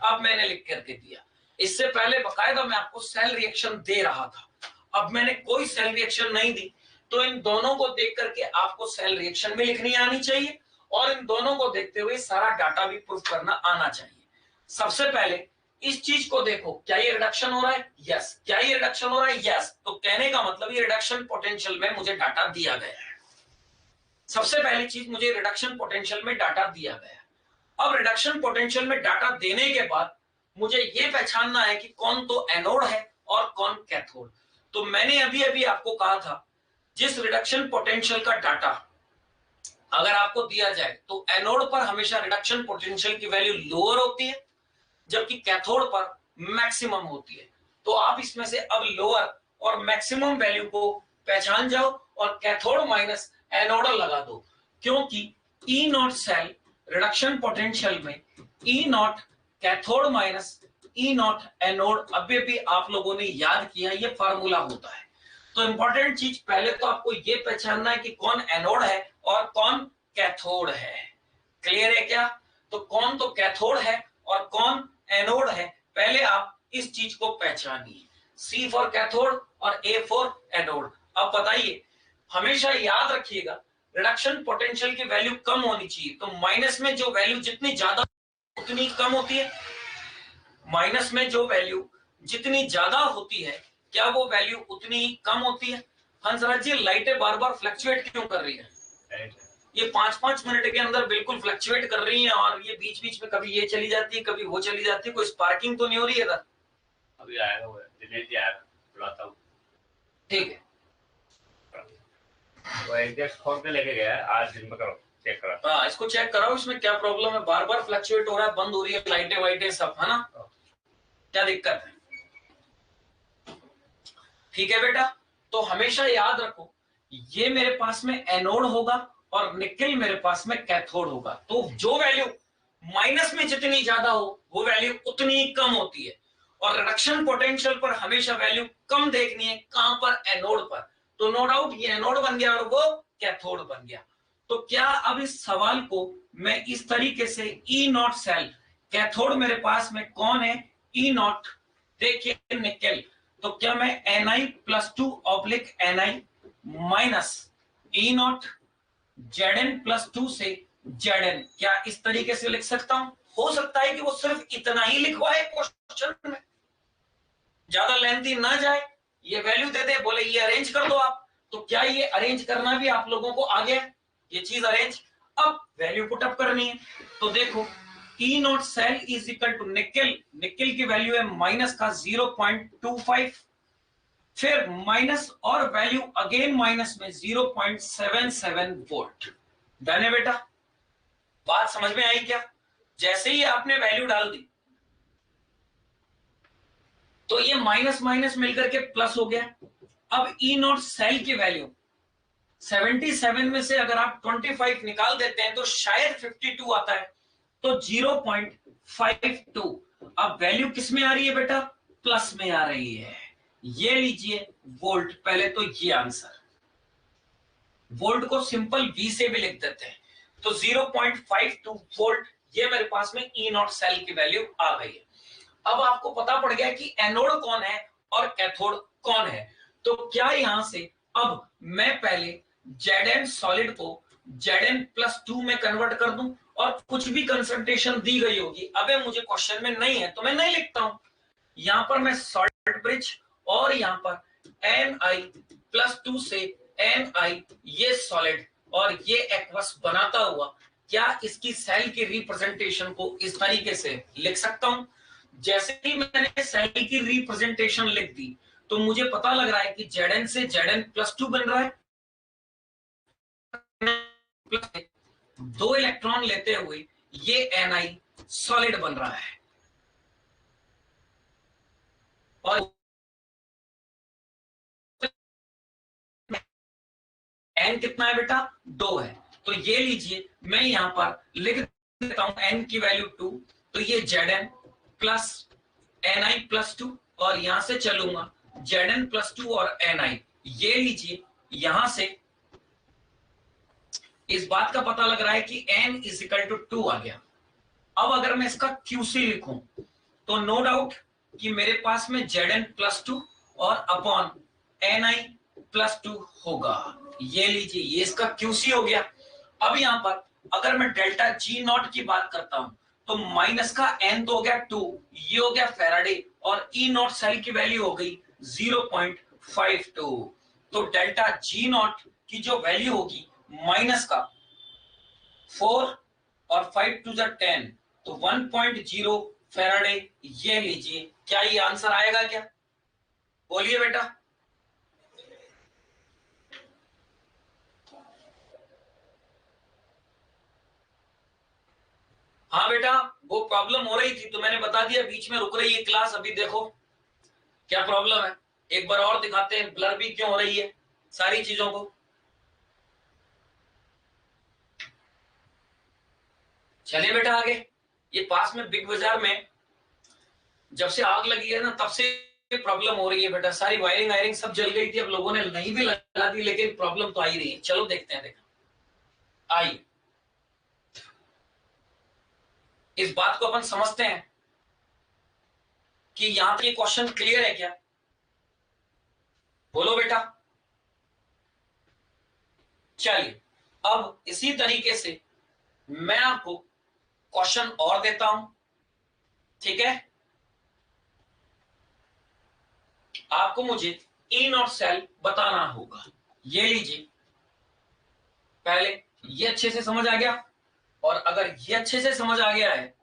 अब मैंने लिख करके दिया। इससे पहले बकायदा मैं आपको सेल रिएक्शन दे रहा था, अब मैंने कोई सेल रिएक्शन नहीं दी, तो इन दोनों को देख करके आपको सेल रिएक्शन भी लिखनी आनी चाहिए, और इन दोनों को देखते हुए सारा डाटा भी प्रूफ करना आना चाहिए। सबसे पहले इस चीज को देखो, क्या ये रिडक्शन हो रहा है? यस। क्या ये रिडक्शन हो रहा है? यस। तो कहने का मतलब ये रिडक्शन पोटेंशियल में मुझे डाटा दिया गया है। सबसे पहली चीज, मुझे रिडक्शन पोटेंशियल में डाटा दिया गया। अब रिडक्शन पोटेंशियल में डाटा देने के बाद मुझे ये पहचानना है कि कौन तो एनोड है और कौन कैथोड। तो मैंने अभी अभी आपको कहा था, जिस रिडक्शन पोटेंशियल का डाटा अगर आपको दिया जाए तो एनोड पर हमेशा रिडक्शन पोटेंशियल की वैल्यू लोअर होती है, जबकि कैथोड पर मैक्सिमम होती है। तो आप इसमें से अब लोअर और मैक्सिमम वैल्यू को पहचान जाओ और कैथोड माइनस एनोड लगा दो, क्योंकि E nought cell reduction potential में E nought cathode minus E nought anode, अभी भी आप लोगों ने याद किया, ये फार्मूला होता है। तो इंपॉर्टेंट चीज पहले तो आपको ये पहचानना है कि कौन एनोड है और कौन कैथोड है। क्लियर है क्या? तो कौन तो कैथोड है और कौन एनोड है, पहले आप इस चीज को पहचानिए। C फॉर कैथोड और A फॉर एनोड। अब बताइए, हमेशा याद रखिएगा रिडक्शन पोटेंशियल की वैल्यू कम होनी चाहिए। तो माइनस में जो वैल्यू जितनी ज्यादा उतनी कम होती है। माइनस में जो वैल्यू जितनी ज्यादा होती है, क्या वो वैल्यू उतनी ही कम होती है? हंसराज जी, लाइटें बार बार फ्लक्चुएट क्यों कर रही है? ये 5-5 मिनट के अंदर बिल्कुल फ्लक्चुएट कर रही है और ये बीच बीच में कभी ये चली जाती है, कभी वो चली जाती है। कोई स्पार्किंग तो नहीं हो रही है? अभी आएगा वो, दिनेश जी आएगा, बुलाता हूँ। ठीक है, वो एग्जैक्ट खोल के लेके गया है, आज दिन में करो, चेक करा। हाँ, इसको चेक कराओ, इसमें क्या प्रॉब्लम है? बार बार फ्लक्चुएट हो रहा है, बंद हो रही है लाइटें वाइटें सब, है ना? क्या दिक्कत है? ठीक है बेटा, तो हमेशा याद रखो ये मेरे पास में एनोड होगा और निकेल मेरे पास में कैथोड होगा। तो जो वैल्यू माइनस में जितनी ज्यादा हो वो वैल्यू उतनी ही कम होती है। और रिडक्शन पोटेंशियल पर हमेशा वैल्यू कम देखनी है, कहां पर? एनोड पर। तो नो डाउट ये एनोड बन गया और वो कैथोड बन गया। तो क्या अब इस सवाल को मैं इस तरीके से ई नॉट सेल, कैथोड मेरे पास में कौन है? ई नॉट, देखिए निकेल। तो क्या मैं Ni+2/Ni minus E not Zn+2 से Zn, क्या इस तरीके से लिख सकता हूं? हो सकता है कि वो सिर्फ इतना ही लिखवाए क्वेश्चन में, ज्यादा लेंथी ना जाए, ये वैल्यू दे दे, बोले ये अरेंज कर दो आप। तो क्या ये अरेंज करना भी आप लोगों को आ गया? ये चीज अरेंज, अब वैल्यू पुट अप करनी है। तो देखो E not cell is equal to nickel, nickel की वैल्यू है माइनस का 0.25, फिर माइनस और वैल्यू अगेन माइनस में 0.77 वोल्ट। डन है बेटा? बात समझ में आई क्या? जैसे ही आपने वैल्यू डाल दी तो ये माइनस माइनस मिलकर के प्लस हो गया। अब ई नॉट सेल की वैल्यू 77 में से अगर आप 25 निकाल देते हैं तो शायद 52 आता है, तो 0.52। अब वैल्यू किस में आ रही है बेटा? प्लस में आ रही है। ये लीजिए वोल्ट, पहले तो ये आंसर, वोल्ट को सिंपल V से भी लिख देते हैं। तो 0.52 वोल्ट ये मेरे पास में ई नॉट सेल की वैल्यू आ गई है। अब आपको पता पड़ गया कि एनोड कौन है और कैथोड कौन है। तो क्या यहां से अब मैं पहले Zn सॉलिड को Zn+2 में कन्वर्ट कर दूं, और कुछ भी कंसंट्रेशन दी गई होगी, अबे मुझे क्वेश्चन में नहीं है तो मैं नहीं लिखता हूं। यहां पर मैं सॉलिड ब्रिज और यहां पर Ni+2 से Ni ये सॉलिड और ये एक्वस बनाता हुआ, क्या इसकी सेल की रिप्रेजेंटेशन को इस तरीके से लिख सकता हूं? जैसे ही मैंने सेल की रिप्रेजेंटेशन लिख दी तो मुझे पता लग रहा है कि Zn से Zn+2 बन रहा है। 2 इलेक्ट्रॉन लेते हुए ये Ni सॉलिड बन रहा है और n कितना है बेटा? 2 है। तो ये लीजिए, मैं यहां पर लिख देता हूं n की वैल्यू 2, तो ये Zn प्लस Ni+2 और यहां से चलूंगा Zn+2 और Ni। ये लीजिए, यहां से इस बात का पता लग रहा है कि n = 2 आ गया। अब अगर मैं इसका QC लिखूं तो नो डाउट कि मेरे पास में Zn+2 और अपॉन Ni+2 होगा। ये लीजिए, ये इसका QC हो गया। अब यहां पर अगर मैं डेल्टा G0 की बात करता हूं तो माइनस का n तो हो गया 2, ये हो गया फैराडे, और ई नॉट सेल की वैल्यू हो गई 0.52। तो डेल्टा G0 की जो वैल्यू होगी माइनस का 4 और 5 to the 10, तो 1.0 फैराडे। ये लीजिए, क्या ये आंसर आएगा क्या? बोलिए बेटा। हाँ बेटा, वो प्रॉब्लम हो रही थी तो मैंने बता दिया, बीच में रुक रही है क्लास। अभी देखो क्या प्रॉब्लम है, एक बार और दिखाते हैं ब्लर भी क्यों हो रही है सारी चीजों को। चलिए बेटा आगे। ये पास में बिग बाजार में जब से आग लगी है ना, तब से प्रॉब्लम हो रही है बेटा। सारी वायरिंग वायरिंग सब जल गई थी, अब लोगों ने नहीं भी लगा दी, लेकिन प्रॉब्लम तो आ ही रही है। चलो देखते हैं, देखा आइए। इस बात को अपन समझते हैं कि यहां तक ये क्वेश्चन क्लियर है क्या? बोलो बेटा। चलिए, अब इसी तरीके से मैं आपको क्वेश्चन और देता हूं, ठीक है? आपको मुझे ई नॉट सेल बताना होगा। ये लीजिए, पहले ये अच्छे से समझ आ गया, और अगर ये अच्छे से समझ आ गया है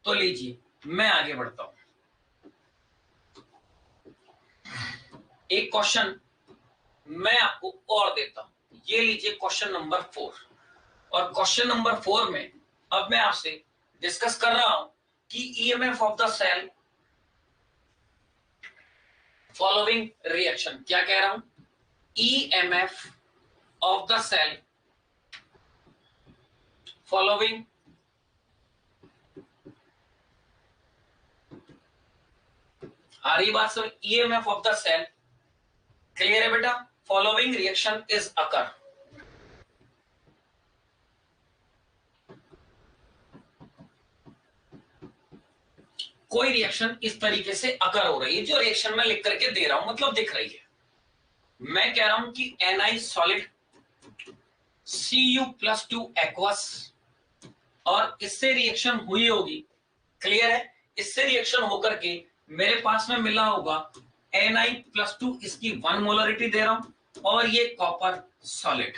तो लीजिए मैं आगे बढ़ता हूं। एक क्वेश्चन मैं आपको और देता हूं, ये लीजिए क्वेश्चन नंबर 4। और क्वेश्चन नंबर 4 में अब मैं आपसे डिस्कस कर रहा हूं कि EMF of the cell following reaction. क्या कह रहा हूं? EMF of the cell following आ रही बात समझ? EMF of the cell, clear है बेटा? Following reaction is occur. कोई रिएक्शन इस तरीके से अकर हो रही है, जो रिएक्शन मैं लिख करके दे रहा हूं मतलब दिख रही है। मैं कह रहा हूं कि Na सॉलिड, Cu+2 एक्वस, और इससे रिएक्शन हुई होगी, क्लियर है? इससे रिएक्शन होकर के मेरे पास में मिला होगा Na+2, इसकी 1 मोलरिटी दे रहा हूं, और ये कॉपर सॉलिड।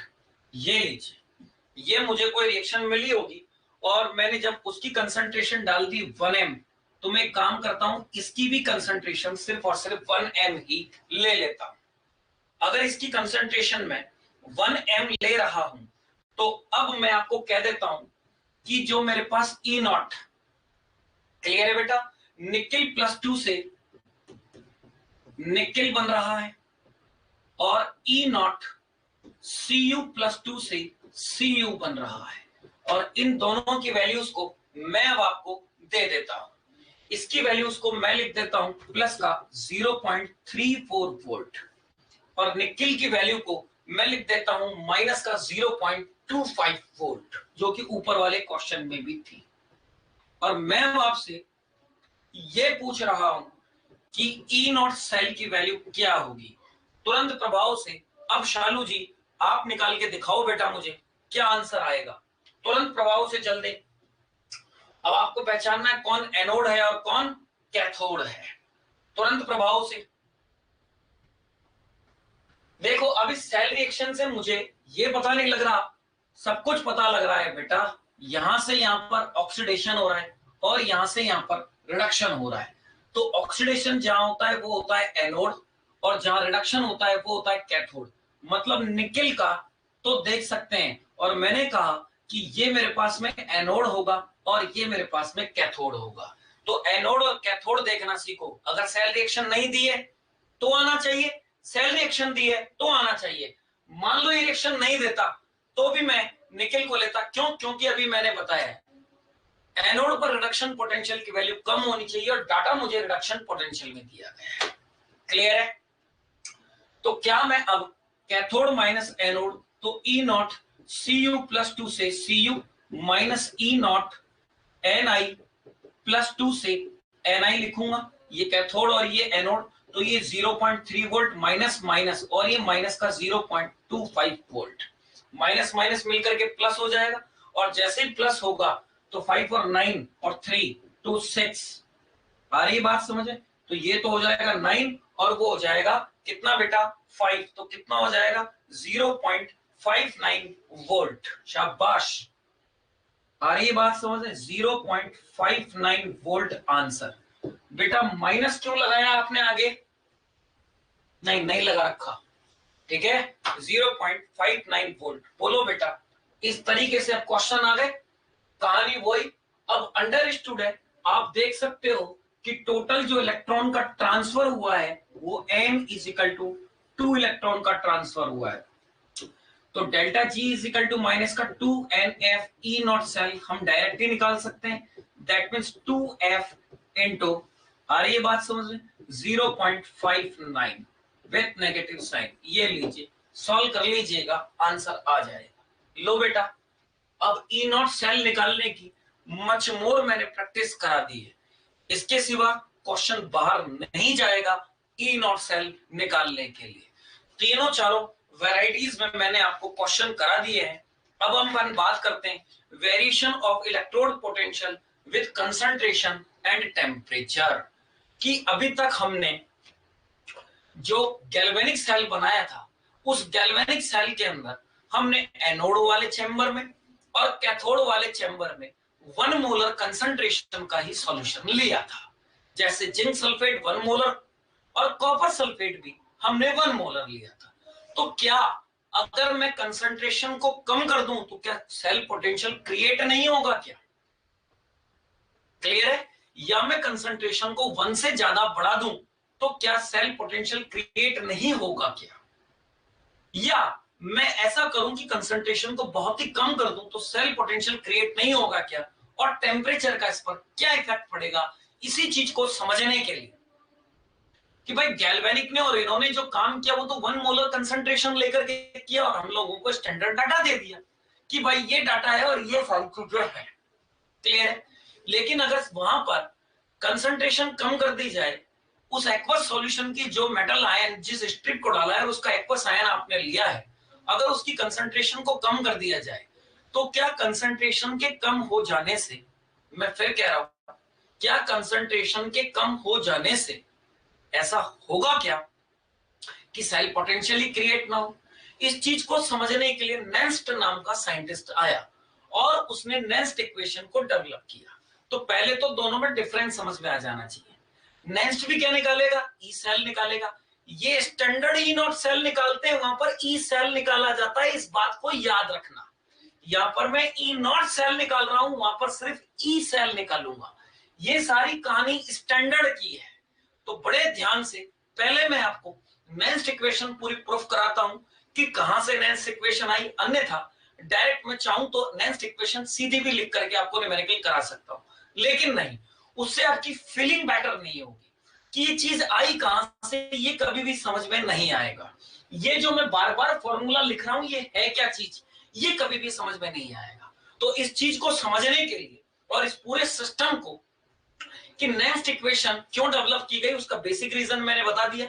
ये लीजिए, ये मुझे कोई रिएक्शन मिली होगी, और मैंने जब उसकी कंसंट्रेशन डाल दी 1m, तो मैं काम करता हूं इसकी भी कंसंट्रेशन सिर्फ और सिर्फ 1m ही ले लेता हूं। अगर इसकी कंसंट्रेशन में 1m ले रहा हूं, तो अब मैं आपको कह देता हूं कि जो मेरे पास E0, क्लियर है बेटा? निकेल+2 से निकेल बन रहा है, और E0 Cu+2 से Cu बन रहा है, और इन दोनों की वैल्यूज को मैं अब आपको दे देता हूं। इसकी वैल्यूज को मैं लिख देता हूं प्लस का 0.34 वोल्ट, और निकेल की वैल्यू को मैं लिख देता हूं माइनस का 0.25 वोल्ट, जो कि ऊपर वाले क्वेश्चन में भी थी। और मैं अब आपसे ये पूछ रहा हूं कि E0 सेल की वैल्यू क्या होगी तुरंत प्रभाव से। अब शालू जी आप निकाल के दिखाओ बेटा मुझे क्या आंसर आएगा, तुरंत प्रभाव से जल्दी। अब आपको पहचानना है कौन एनोड है और कौन कैथोड है, तुरंत प्रभाव से। देखो, अब इस सेल रिएक्शन से मुझे ये पता नहीं लग रहा, सब कुछ पता लग रहा है बेटा। यहां से यहां पर ऑक्सीडेशन हो रहा है, और यहां से यहां पर रिडक्शन हो रहा है। तो ऑक्सीडेशन जहां होता है वो होता है एनोड, और जहां रिडक्शन होता है वो होता है कैथोड। मतलब निकेल का तो देख सकते हैं, और मैंने कहा कि ये मेरे पास में एनोड होगा और ये मेरे पास में कैथोड होगा। तो एनोड और कैथोड देखना सीखो। अगर सेल रिएक्शन नहीं दी है तो आना चाहिए, सेल रिएक्शन दी है तो आना चाहिए। मान लो ये रिएक्शन नहीं देता तो भी मैं निकेल को लेता। क्यों? क्योंकि अभी मैंने बताया है एनोड पर रिडक्शन पोटेंशियल की वैल्यू कम होनी चाहिए, और डाटा मुझे रिडक्शन पोटेंशियल में दिया गया है, क्लियर है? तो क्या मैं अब कैथोड माइनस एनोड, तो E0 Cu+2 से Cu माइनस E0 Ni+2 से Ni लिखूंगा। ये कैथोड और ये एनोड, तो ये 0.3 वोल्ट माइनस माइनस, और ये माइनस का 0.25 वोल्ट। माइनस माइनस मिलकर के प्लस हो जाएगा, और जैसे ही प्लस होगा तो 5 और 9 और 3 2 6 आ रही बात समझे? तो ये तो हो जाएगा 9, और वो हो जाएगा कितना बेटा? 5। तो कितना हो जाएगा? 0.59 वोल्ट। शाबाश, आ रही बात समझ में? 0.59 वोल्ट आंसर। बेटा माइनस क्यों लगाया आपने आगे? नहीं लगा रखा, ठीक है? 0.59 वोल्ट। बोलो बेटा, इस तरीके से अब क्वेश्चन आ गए, कहानी वही। अब अंडरस्टूड है, आप देख सकते हो कि टोटल जो इलेक्ट्रॉन का ट्रांसफर हुआ है वो m = 2 इलेक्ट्रॉन का ट्रांसफर हुआ है। तो डेल्टा G = माइनस का 2NF E0 सेल हम डायरेक्टली निकाल सकते हैं। दैट मींस 2F इनटू, आ रही है बात समझ में, 0.59 विथ नेगेटिव साइन। ये लीजिए, सॉल्व कर लीजिएगा, आंसर आ जाएगा। लो बेटा, अब E0 सेल निकालने की मच मोर मैंने प्रैक्टिस करा दी है। इसके सिवा क्वेश्चन बाहर नहीं जाएगा ई नॉट सेल निकालने के लिए। तीनों चारों वैरायटीज में मैंने आपको क्वेश्चन करा दिए हैं। अब हम बात करते हैं variation of electrode potential with concentration and temperature कि अभी तक हमने जो गैल्वेनिक सेल बनाया था उस गैल्वेनिक सेल के अंदर हमने एनोड वाले चैम्बर में और कैथोड वाले चैम्बर में 1 मोलर कंसंट्रेशन का ही सॉल्यूशन लिया था। जैसे जिंक सल्फेट 1 मोलर और कॉपर सल्फेट भी हमने 1 मोलर लिया था। तो क्या अगर मैं कंसंट्रेशन को कम कर दूं तो क्या सेल पोटेंशियल क्रिएट नहीं होगा क्या? क्लियर है? या मैं कंसंट्रेशन को 1 से ज्यादा बढ़ा दूं तो क्या सेल पोटेंशियल क्रिएट नहीं होगा क्या? या मैं ऐसा करूं कि कंसंट्रेशन को बहुत ही कम कर दूं तो सेल पोटेंशियल क्रिएट नहीं होगा क्या? और टेम्परेचर का इस पर क्या इफेक्ट पड़ेगा, इसी चीज को समझने के लिए कि भाई गैल्वेनिक ने और इन्होंने जो काम किया वो तो 1 मोलर कंसंट्रेशन लेकर के किया और हम लोगों को स्टैंडर्ड डाटा दे दिया कि भाई ये डाटा है और ये सारी चीजें है। क्लियर है? लेकिन अगर वहां पर कंसंट्रेशन कम कर दी जाए, उस एक्वस सॉल्यूशन की जो मेटल आयन जिस स्ट्रिप को डाला है उसका एक्वस आयन आपने लिया है, अगर उसकी कंसंट्रेशन को कम कर दिया जाए तो क्या कंसंट्रेशन के कम हो जाने से, मैं फिर कह रहा हूं, क्या कंसंट्रेशन के कम हो जाने से ऐसा होगा क्या कि सेल पोटेंशियली क्रिएट ना हो? इस चीज को समझने के लिए नेंस्ट नाम का साइंटिस्ट आया और उसने नेंस्ट इक्वेशन को डेवलप किया। तो पहले तो दोनों में डिफरेंस समझ में आ जाना चाहिए। नेंस्ट भी क्या निकालेगा? ई सेल निकालेगा। ये स्टैंडर्ड ई नॉट सेल निकालते हैं, वहां पर ई सेल निकाला जाता है, इस बात को याद रखना। यहां पर मैं ई नॉट सेल निकाल रहा हूं, वहां पर सिर्फ ई सेल निकालूंगा। ये सारी कहानी स्टैंडर्ड की है। तो बड़े ध्यान से पहले मैं आपको नेंस्ट इक्वेशन पूरी प्रूफ कराता हूं कि कहां से नेंस्ट इक्वेशन आई। अन्यथा डायरेक्ट मैं चाहूं तो नेंस्ट इक्वेशन सीधी भी लिख करके आपको न्यूमेरिकल करा सकता हूं, लेकिन नहीं, उससे आपकी फीलिंग बेटर नहीं होगी कि ये चीज आई कहां से, ये कभी भी समझ में नहीं आएगा। ये जो मैं बार बार फॉर्मूला लिख रहा हूं ये है क्या चीज, ये कभी भी समझ में नहीं आएगा। तो इस चीज को समझने के लिए और इस पूरे सिस्टम को कि नेक्स्ट इक्वेशन क्यों डेवलप की गई उसका बेसिक रीजन मैंने बता दिया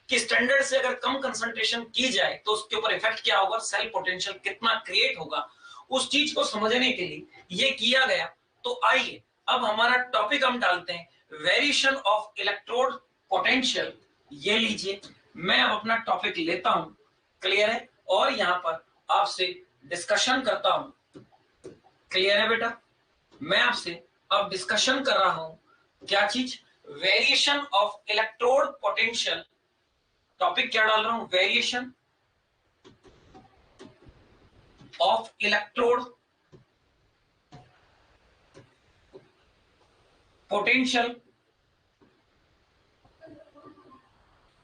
कि स्टैंडर्ड से अगर कम कंसंट्रेशन की जाए तो उसके ऊपर इफेक्ट क्या होगा, सेल पोटेंशियल कितना क्रिएट होगा, उस चीज को समझने के लिए ये किया गया। तो आइए अब हमारा टॉपिक हम डालते हैं वेरिएशन ऑफ इलेक्ट्रोड पोटेंशियल। ये लीजिए, मैं अब अपना टॉपिक लेता हूं, क्लियर है, और यहां पर आपसे डिस्कशन करता हूं। क्लियर है बेटा? मैं आपसे अब डिस्कशन कर रहा हूं क्या चीज, variation of electrode potential. Topic क्या डाल रहा हूं, variation of electrode potential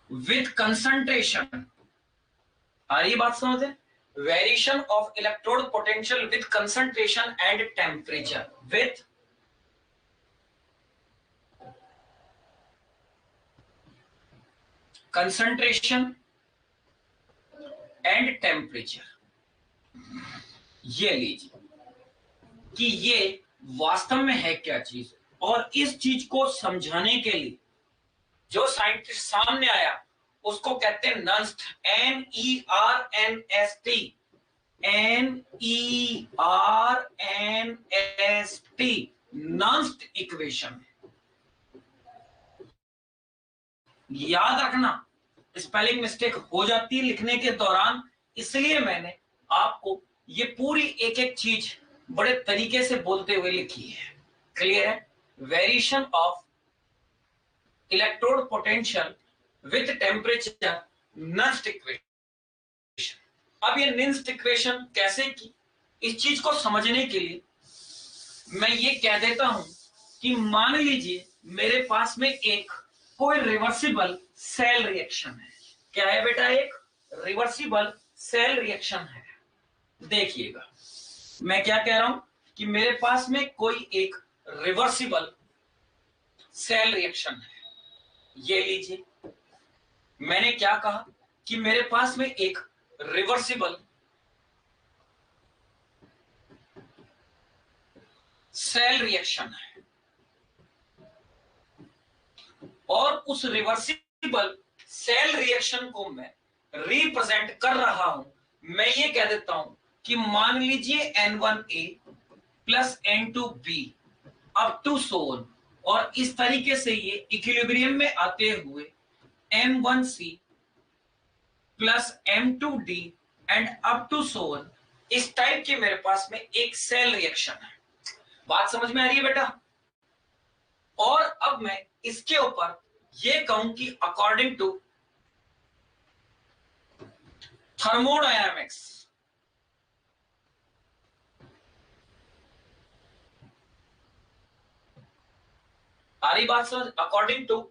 with concentration. आ रही बात समझ है? Variation of electrode potential with concentration and temperature, with concentration and temperature. ये लीजिए कि ये वास्तव में है क्या चीज, और इस चीज को समझाने के लिए जो साइंटिस्ट सामने आया उसको कहते हैं नंस्ट, NERNST, NERNST, नंस्ट इक्वेशन। याद रखना स्पेलिंग मिस्टेक हो जाती है लिखने के दौरान, इसलिए मैंने आपको ये पूरी एक एक चीज बड़े तरीके से बोलते हुए लिखी है। क्लियर है? Variation of electrode potential with temperature, Nernst equation. अब ये नंस्ट इक्वेशन कैसे की, इस चीज को समझने के लिए मैं ये कह देता हूं कि मान लीजिए मेरे पास में एक कोई रिवर्सिबल सेल रिएक्शन है। क्या है बेटा? एक रिवर्सिबल सेल रिएक्शन है। देखिएगा मैं क्या कह रहा हूं कि मेरे पास में कोई एक रिवर्सिबल सेल रिएक्शन है। ये लीजिए, मैंने क्या कहा कि मेरे पास में एक रिवर्सिबल सेल रिएक्शन है, और उस रिवर्सिबल सेल रिएक्शन को मैं रिप्रेजेंट कर रहा हूं। मैं ये कह देता हूं कि मान लीजिए N1A plus N2B up to so on, और इस तरीके से ये इक्विलिब्रियम में आते हुए M1C plus M2D and up to so on, इस टाइप के मेरे पास में एक सेल रिएक्शन है। बात समझ में आ रही है बेटा? और अब मैं इसके ऊपर ये कहूं कि अकॉर्डिंग टू थर्मोडायनामिक्स, आ रही बात समझ? अकॉर्डिंग टू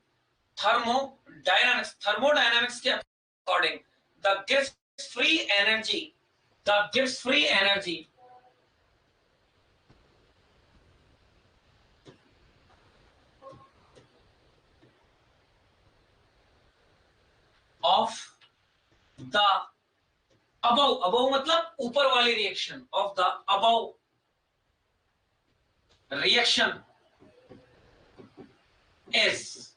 थर्मोडायनामिक्स, थर्मोडायनामिक्स के अकॉर्डिंग द गिव्स फ्री एनर्जी, द गिव्स free energy of the above, above मतलब ऊपर वाली reaction, of the above reaction is,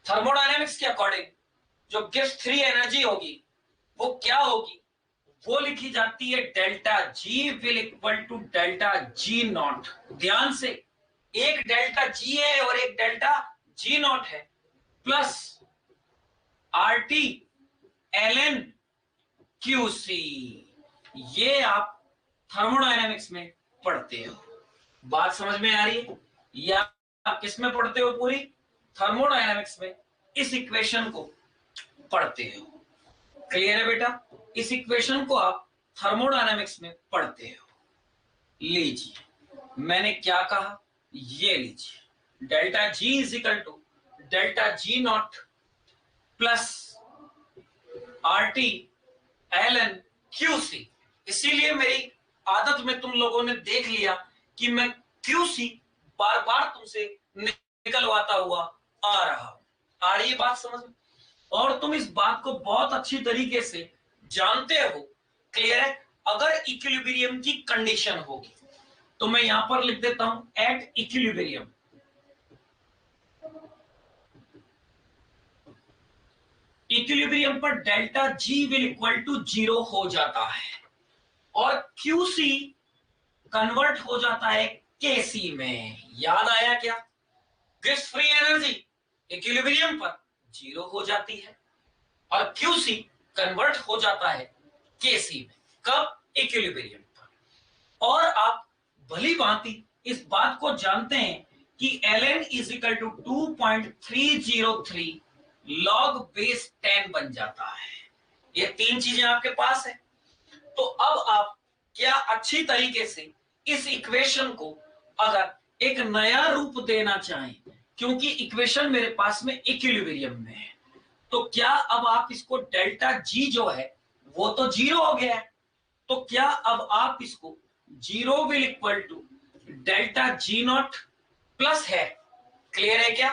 thermodynamics के अकॉर्डिंग जो गिव्स फ्री एनर्जी होगी वो क्या होगी? वो लिखी जाती है delta G will equal to delta G nought. ध्यान से, एक डेल्टा जी है और एक डेल्टा जी नॉट है, प्लस आरटी एलएन क्यूसी। ये आप थर्मोडायनेमिक्स में पढ़ते हो। बात समझ में आ रही है? या आप किस में पढ़ते हो? पूरी थर्मोडायनेमिक्स में इस इक्वेशन को पढ़ते हो। क्लियर है बेटा? इस इक्वेशन को आप थर्मोडायनेमिक्स में पढ़ते हो। लीजिए, मैंने क्या कहा, ये लीजिए, delta G is equal to delta G nought plus RT LN QC. इसीलिए मेरी आदत में तुम लोगों ने देख लिया कि मैं क्यूसी बार बार तुमसे निकलवाता हुआ आ रहा हूं। आ रही है बात समझ में? और तुम इस बात को बहुत अच्छी तरीके से जानते हो। क्लियर है? अगर इक्विलिब्रियम की कंडीशन होगी तो मैं यहां पर लिख देता हूं एट इक्विलिब्रियम, इक्विलिब्रियम पर delta G will equal to 0 हो जाता है और क्यूसी कन्वर्ट हो जाता है केसी में। याद आया क्या? गिव्स फ्री एनर्जी इक्विलिब्रियम पर 0 हो जाती है और क्यूसी कन्वर्ट हो जाता है केसी में। कब? इक्विलिब्रियम पर। और आप भली भांति इस बात को जानते हैं कि ln is equal to 2.303 log base 10 बन जाता है। ये तीन चीजें आपके पास है। तो अब आप क्या अच्छी तरीके से इस इक्वेशन को अगर एक नया रूप देना चाहें, क्योंकि इक्वेशन मेरे पास में इक्विलिब्रियम में है, तो क्या अब आप इसको डेल्टा जी जो है वो तो 0 हो गया है, तो क्या अब आप इसको 0 will equal to delta G nought plus है। क्लियर है क्या?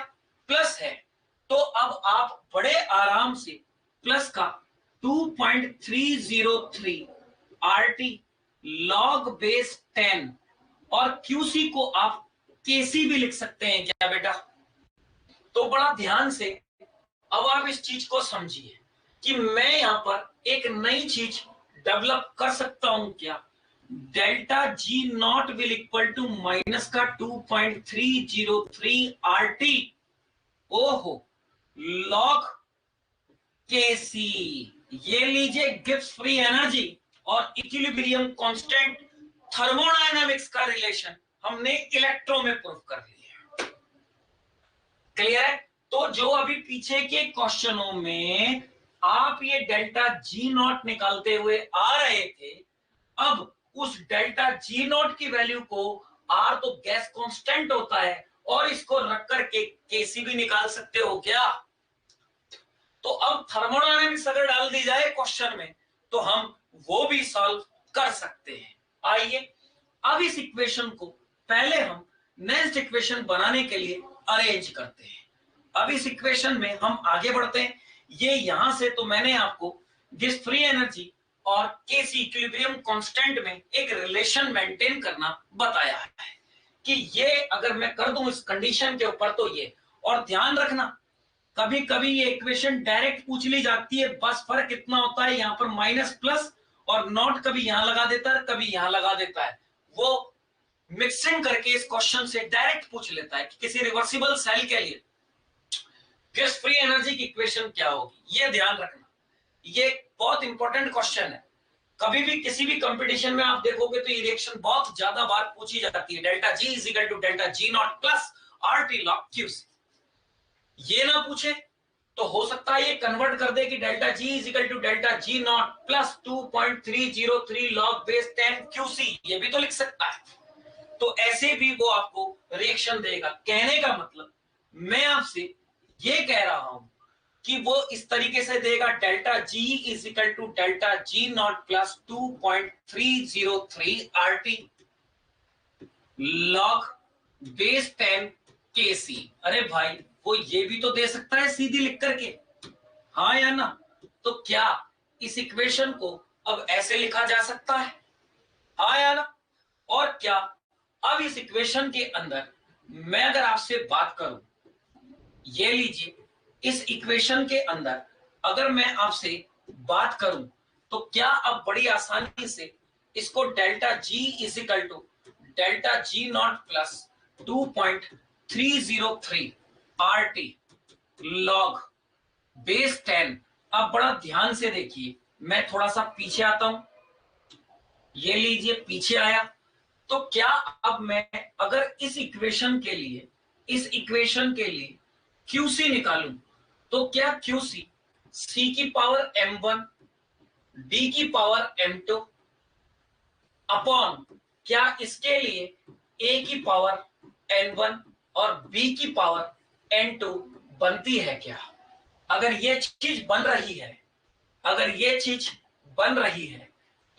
प्लस है। तो अब आप बड़े आराम से प्लस का 2.303 आरटी लॉग बेस 10 और क्यूसी को आप केसी भी लिख सकते हैं क्या बेटा? तो बड़ा ध्यान से अब आप इस चीज को समझिए कि मैं यहां पर एक नई चीज डेवलप कर सकता हूं क्या? Delta G nought will equal to minus का 2.303 आरटी ओहो लॉग केसी। ये लीजिए गिव्स फ्री एनर्जी और इक्विलिब्रियम कांस्टेंट, थर्मोडायनामिक्स का रिलेशन हमने इलेक्ट्रो में प्रूव कर लिया। क्लियर है? तो जो अभी पीछे के क्वेश्चनों में आप ये डेल्टा जी नॉट निकालते हुए आ रहे थे, अब उस डेल्टा जी नॉट की वैल्यू को, आर तो गैस कांस्टेंट होता है, और इसको रख करके केसी भी निकाल सकते हो क्या? तो अब थर्मोडायनामिक्स अगर डाल दी जाए क्वेश्चन में तो हम वो भी सॉल्व कर सकते हैं। आइए अब इस इक्वेशन को पहले हम नेक्स्ट इक्वेशन बनाने के लिए अरेंज करते हैं। अब इस इक्वेशन में हम आगे बढ़ते हैं। ये यहां से तो मैंने आपको गिव्स फ्री एनर्जी और केसी इक्विलिब्रियम कांस्टेंट में एक रिलेशन मेंटेन करना बताया है। कि ये अगर मैं कर दूं इस कंडीशन के ऊपर तो ये, और ध्यान रखना कभी कभी ये इक्वेशन डायरेक्ट पूछ ली जाती है, बस फर्क इतना होता है यहाँ पर माइनस प्लस और नॉट कभी यहां लगा देता है कभी यहां लगा देता है, वो मिक्सिंग करके इस क्वेश्चन से डायरेक्ट पूछ लेता है कि किसी रिवर्सिबल सेल के लिए गैस फ्री एनर्जी की इक्वेशन क्या होगी। ये ध्यान रखना, ये बहुत इंपॉर्टेंट क्वेश्चन है। कभी भी किसी भी कंपटीशन में आप देखोगे तो ये रिएक्शन बहुत ज्यादा बार पूछी जाती है, delta G is equal to delta G nought plus RT log QC. ये ना पूछे तो हो सकता है ये कन्वर्ट कर दे कि delta G is equal to delta G nought plus 2.303 log base 10 QC, ये भी तो लिख सकता है। तो ऐसे भी वो आपको रिएक्शन देगा। कहने का मतलब मैं आपसे ये कह रहा हूं कि वो इस तरीके से देगा, delta G is equal to delta G nought plus 2.303 RT log base 10 KC. अरे भाई वो ये भी तो दे सकता है सीधी लिख करके, हाँ या ना? तो क्या इस इक्वेशन को अब ऐसे लिखा जा सकता है, हाँ या ना? और क्या अब इस इक्वेशन के अंदर मैं अगर आपसे बात करूं, ये लीजिए इस इक्वेशन के अंदर अगर मैं आपसे बात करूं तो क्या अब बड़ी आसानी से इसको delta G is equal to delta G nought plus 2.303 RT log base 10। अब बड़ा ध्यान से देखिए, मैं थोड़ा सा पीछे आता हूं, ये लीजिए पीछे आया, तो क्या अब मैं अगर इस इक्वेशन के लिए क्यूसी निकालूं तो क्या क्यूसी सी की पावर m1 डी की पावर m2 अपॉन क्या इसके लिए a की पावर n1 और b की पावर n2 बनती है क्या? अगर ये चीज बन रही है, अगर ये चीज बन रही है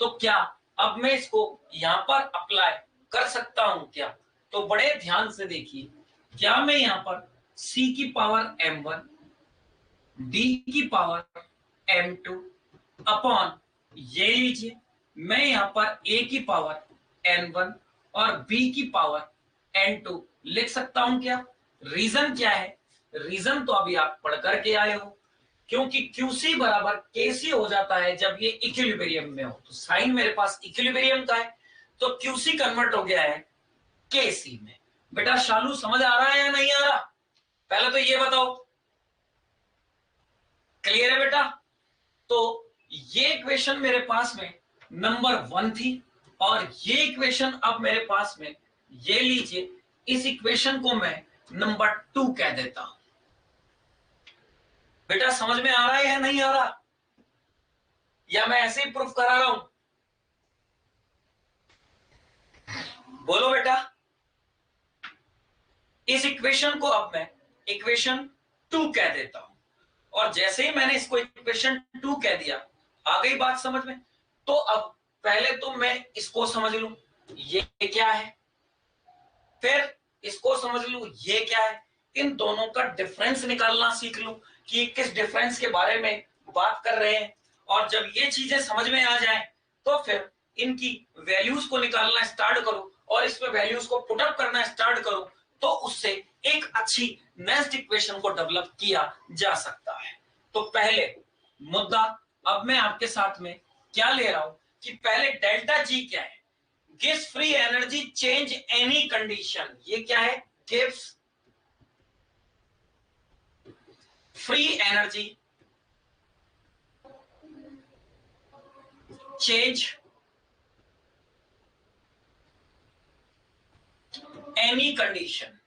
तो क्या अब मैं इसको यहां पर अप्लाई कर सकता हूं क्या? तो बड़े ध्यान से देखिए, क्या मैं यहां पर c की पावर m1 d की पावर m2 अपॉन ये लीजिए मैं यहां पर a की पावर n1 और b की पावर n2 लिख सकता हूं क्या? रीजन क्या है? रीजन तो अभी आप पढ़ करके आए हो, क्योंकि QC बराबर KC हो जाता है जब ये इक्विलिब्रियम में हो। तो साइन मेरे पास इक्विलिब्रियम का है तो QC कन्वर्ट हो गया है KC में। बेटा शालू समझ आ रहा है या नहीं आ रहा? पहले तो ये बताओ, क्लियर है बेटा? तो ये इक्वेशन मेरे पास में नंबर 1 थी और ये इक्वेशन अब मेरे पास में, ये लीजिए इस इक्वेशन को मैं नंबर 2 कह देता हूं। बेटा समझ में आ रहा है या नहीं आ रहा, या मैं ऐसे ही प्रूफ करा रहा हूं? बोलो बेटा। इस इक्वेशन को अब मैं इक्वेशन 2 कह देता हूं और जैसे ही मैंने इसको इक्वेशन 2 कह दिया, आ गई बात समझ में? तो अब पहले तो मैं इसको समझ लूं ये क्या है, फिर इसको समझ लूं ये क्या है, इन दोनों का डिफरेंस निकालना सीख लूं कि किस डिफरेंस के बारे में बात कर रहे हैं। और जब ये चीजें समझ में आ जाए तो फिर इनकी वैल्यूज को निकालना स्टार्ट करो और इसमें वैल्यूज को पुट अप करना स्टार्ट करो, तो उससे एक अच्छी नेक्स्ट इक्वेशन को डेवलप किया जा सकता है। तो पहले मुद्दा अब मैं आपके साथ में क्या ले रहा हूं कि पहले डेल्टा जी क्या है? गिव्स free energy change any condition. ये क्या है? गिव्स free energy change any condition.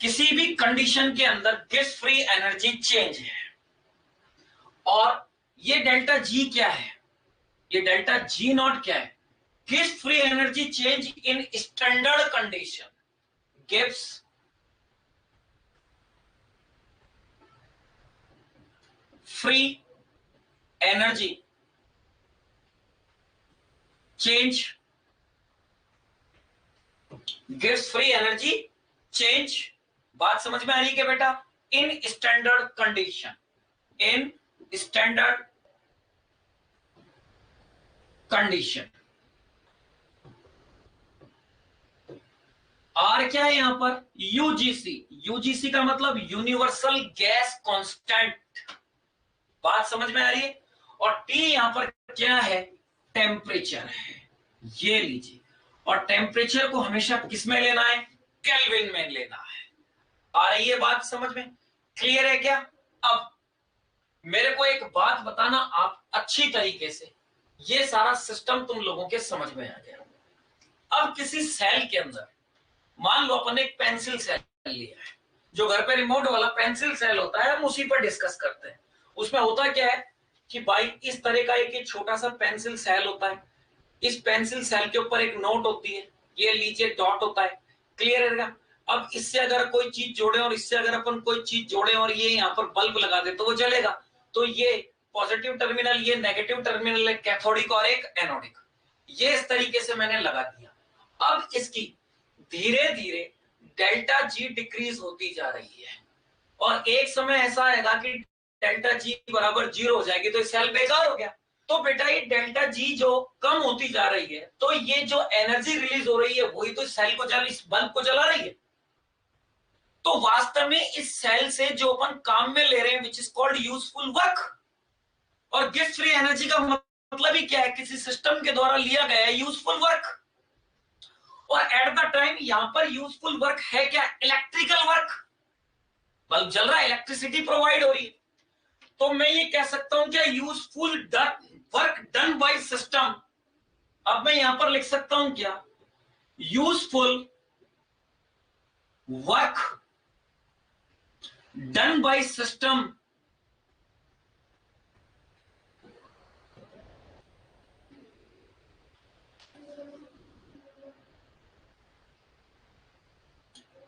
किसी भी कंडीशन के अंदर गिव्स फ्री एनर्जी चेंज है। और ये डेल्टा जी क्या है? ये डेल्टा जी नॉट क्या है? गिव्स free energy change in standard condition. गिव्स फ्री एनर्जी चेंज, गिव्स फ्री एनर्जी चेंज, बात समझ में आ रही है क्या बेटा? In standard condition, in standard condition. R क्या है यहां पर, यूजीसी। यूजीसी का मतलब यूनिवर्सल गैस कांस्टेंट, बात समझ में आ रही है। और टी यहां पर क्या है, टेम्परेचर है, ये लीजिए। और टेम्परेचर को हमेशा किस में लेना है, केल्विन में लेना है। आ रही है बात समझ में, क्लियर है क्या। अब मेरे को एक बात बताना आप अच्छी तरीके से, ये सारा सिस्टम तुम लोगों के समझ में आ गया। अब किसी सेल के अंदर मान लो अपन एक पेंसिल सेल लिया है, जो घर पे रिमोट वाला पेंसिल सेल होता है, हम उसी पर डिस्कस करते हैं। उसमें होता क्या है कि भाई इस तरह का एक छोटा सा पेंसिल सेल होता है, इस पेंसिल सेल के ऊपर एक नोट होती है, ये नीचे डॉट होता है, क्लियर है। अब इससे अगर कोई चीज जोड़े और इससे अगर अपन कोई चीज जोड़े और ये यहाँ पर बल्ब लगा दे तो वो जलेगा। तो ये पॉजिटिव टर्मिनल, ये नेगेटिव टर्मिनल है, कैथोडिक और एक एनोडिक, ये इस तरीके से मैंने लगा दिया। अब इसकी धीरे धीरे डेल्टा जी डिक्रीज होती जा रही है और एक समय ऐसा आएगा कि डेल्टा जी बराबर 0 हो जाएगी, तो सेल बेकार हो गया। तो बेटा ये डेल्टा जी जो कम होती जा रही है, तो ये जो एनर्जी रिलीज हो रही है वही तो सेल को इस बल्ब को जला रही है। तो वास्तव में इस सेल से जो अपन काम में ले रहे हैं which is called useful work, और गिफ्ट फ्री एनर्जी का मतलब ही क्या है, किसी सिस्टम के द्वारा लिया गया यूजफुल वर्क। और एट द टाइम यहां पर यूजफुल वर्क है क्या, इलेक्ट्रिकल वर्क, बल्ब जल रहा है, इलेक्ट्रिसिटी प्रोवाइड हो रही है। तो मैं ये कह सकता हूं क्या, useful work done by system. अब मैं यहां पर लिख सकता हूं क्या, useful work done by system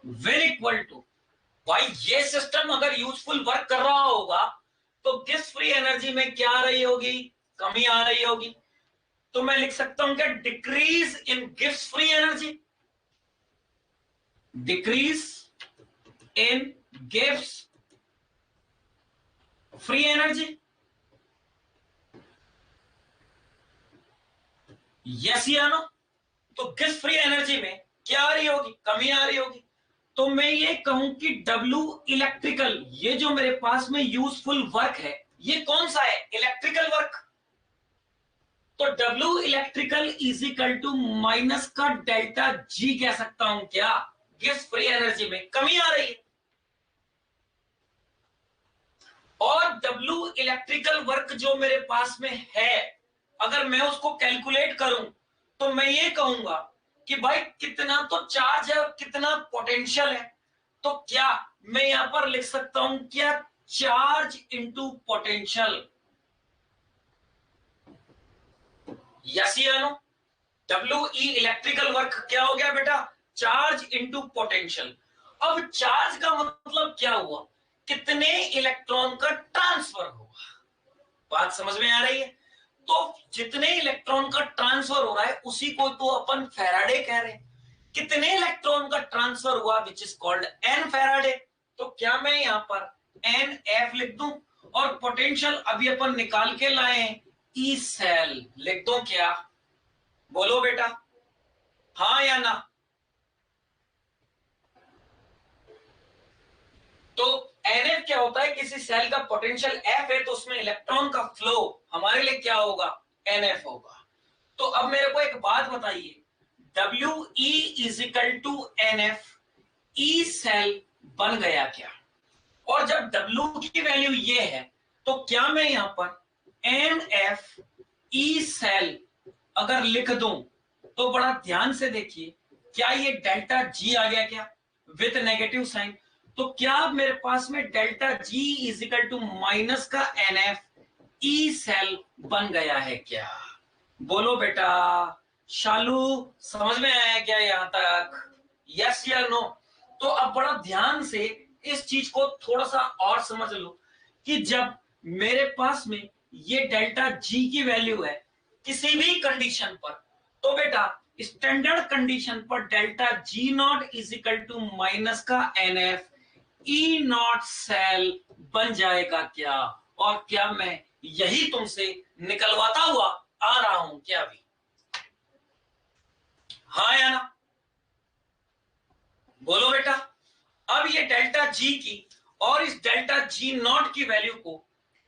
will equal to, भाई ये सिस्टम अगर यूजफुल वर्क कर रहा होगा तो गिफ्ट फ्री एनर्जी में क्या आ रही होगी, कमी आ रही होगी। तो मैं लिख सकता हूं क्या, decrease in gift free energy, decrease in gift free energy. Yes या नो। तो गिफ्ट फ्री एनर्जी में क्या आ रही होगी, कमी आ रही होगी। तो मैं ये कहूं कि W इलेक्ट्रिकल, ये जो मेरे पास में यूजफुल वर्क है ये कौन सा है, इलेक्ट्रिकल वर्क। तो W electrical is equal to minus का डेल्टा G कह सकता हूं क्या, गिफ्ट फ्री एनर्जी में कमी आ रही है। और W इलेक्ट्रिकल वर्क जो मेरे पास में है, अगर मैं उसको कैलकुलेट करूं तो मैं ये कहूंगा कि भाई कितना तो चार्ज है और कितना पोटेंशियल है। तो क्या मैं यहां पर लिख सकता हूं क्या, चार्ज इंटू पोटेंशियल, यस या नो। WE इलेक्ट्रिकल वर्क क्या हो गया बेटा, चार्ज इंटू पोटेंशियल। अब चार्ज का मतलब क्या हुआ, कितने इलेक्ट्रॉन का ट्रांसफर हुआ, बात समझ में आ रही है। तो जितने इलेक्ट्रॉन का ट्रांसफर हो रहा है उसी को तो अपन फैराडे कह रहे हैं। कितने इलेक्ट्रॉन का ट्रांसफर हुआ which is called an Faraday. तो क्या मैं यहां पर एन एफ लिख दूं, और पोटेंशियल अभी अपन निकाल के लाए हैं, ई सेल लिख दूं क्या, बोलो बेटा हाँ या ना। तो NF क्या होता है, किसी सेल का पोटेंशियल F है तो उसमें इलेक्ट्रॉन का फ्लो हमारे लिए क्या होगा, NF होगा। तो अब मेरे को एक बात बताइए, WE is equal to NF, E cell बन गया क्या। और जब W की वैल्यू ये है तो क्या मैं यहां पर NF E सेल अगर लिख दूं तो बड़ा ध्यान से देखिए, क्या ये डेल्टा G आ गया क्या, विथ नेगेटिव साइन। तो क्या मेरे पास में delta G is equal to minus का NF E सेल बन गया है क्या, बोलो बेटा। शालू समझ में आया क्या यहां तक, यस या नो। तो अब बड़ा ध्यान से इस चीज को थोड़ा सा और समझ लो कि जब मेरे पास में ये डेल्टा G की वैल्यू है किसी भी कंडीशन पर, तो बेटा स्टैंडर्ड कंडीशन पर delta G nought is equal to minus का NF E नॉट सेल बन जाएगा क्या। और क्या मैं यही तुमसे निकलवाता हुआ आ रहा हूं क्या अभी, हाँ या ना। बोलो बेटा। अब ये डेल्टा जी की और इस डेल्टा जी नॉट की वैल्यू को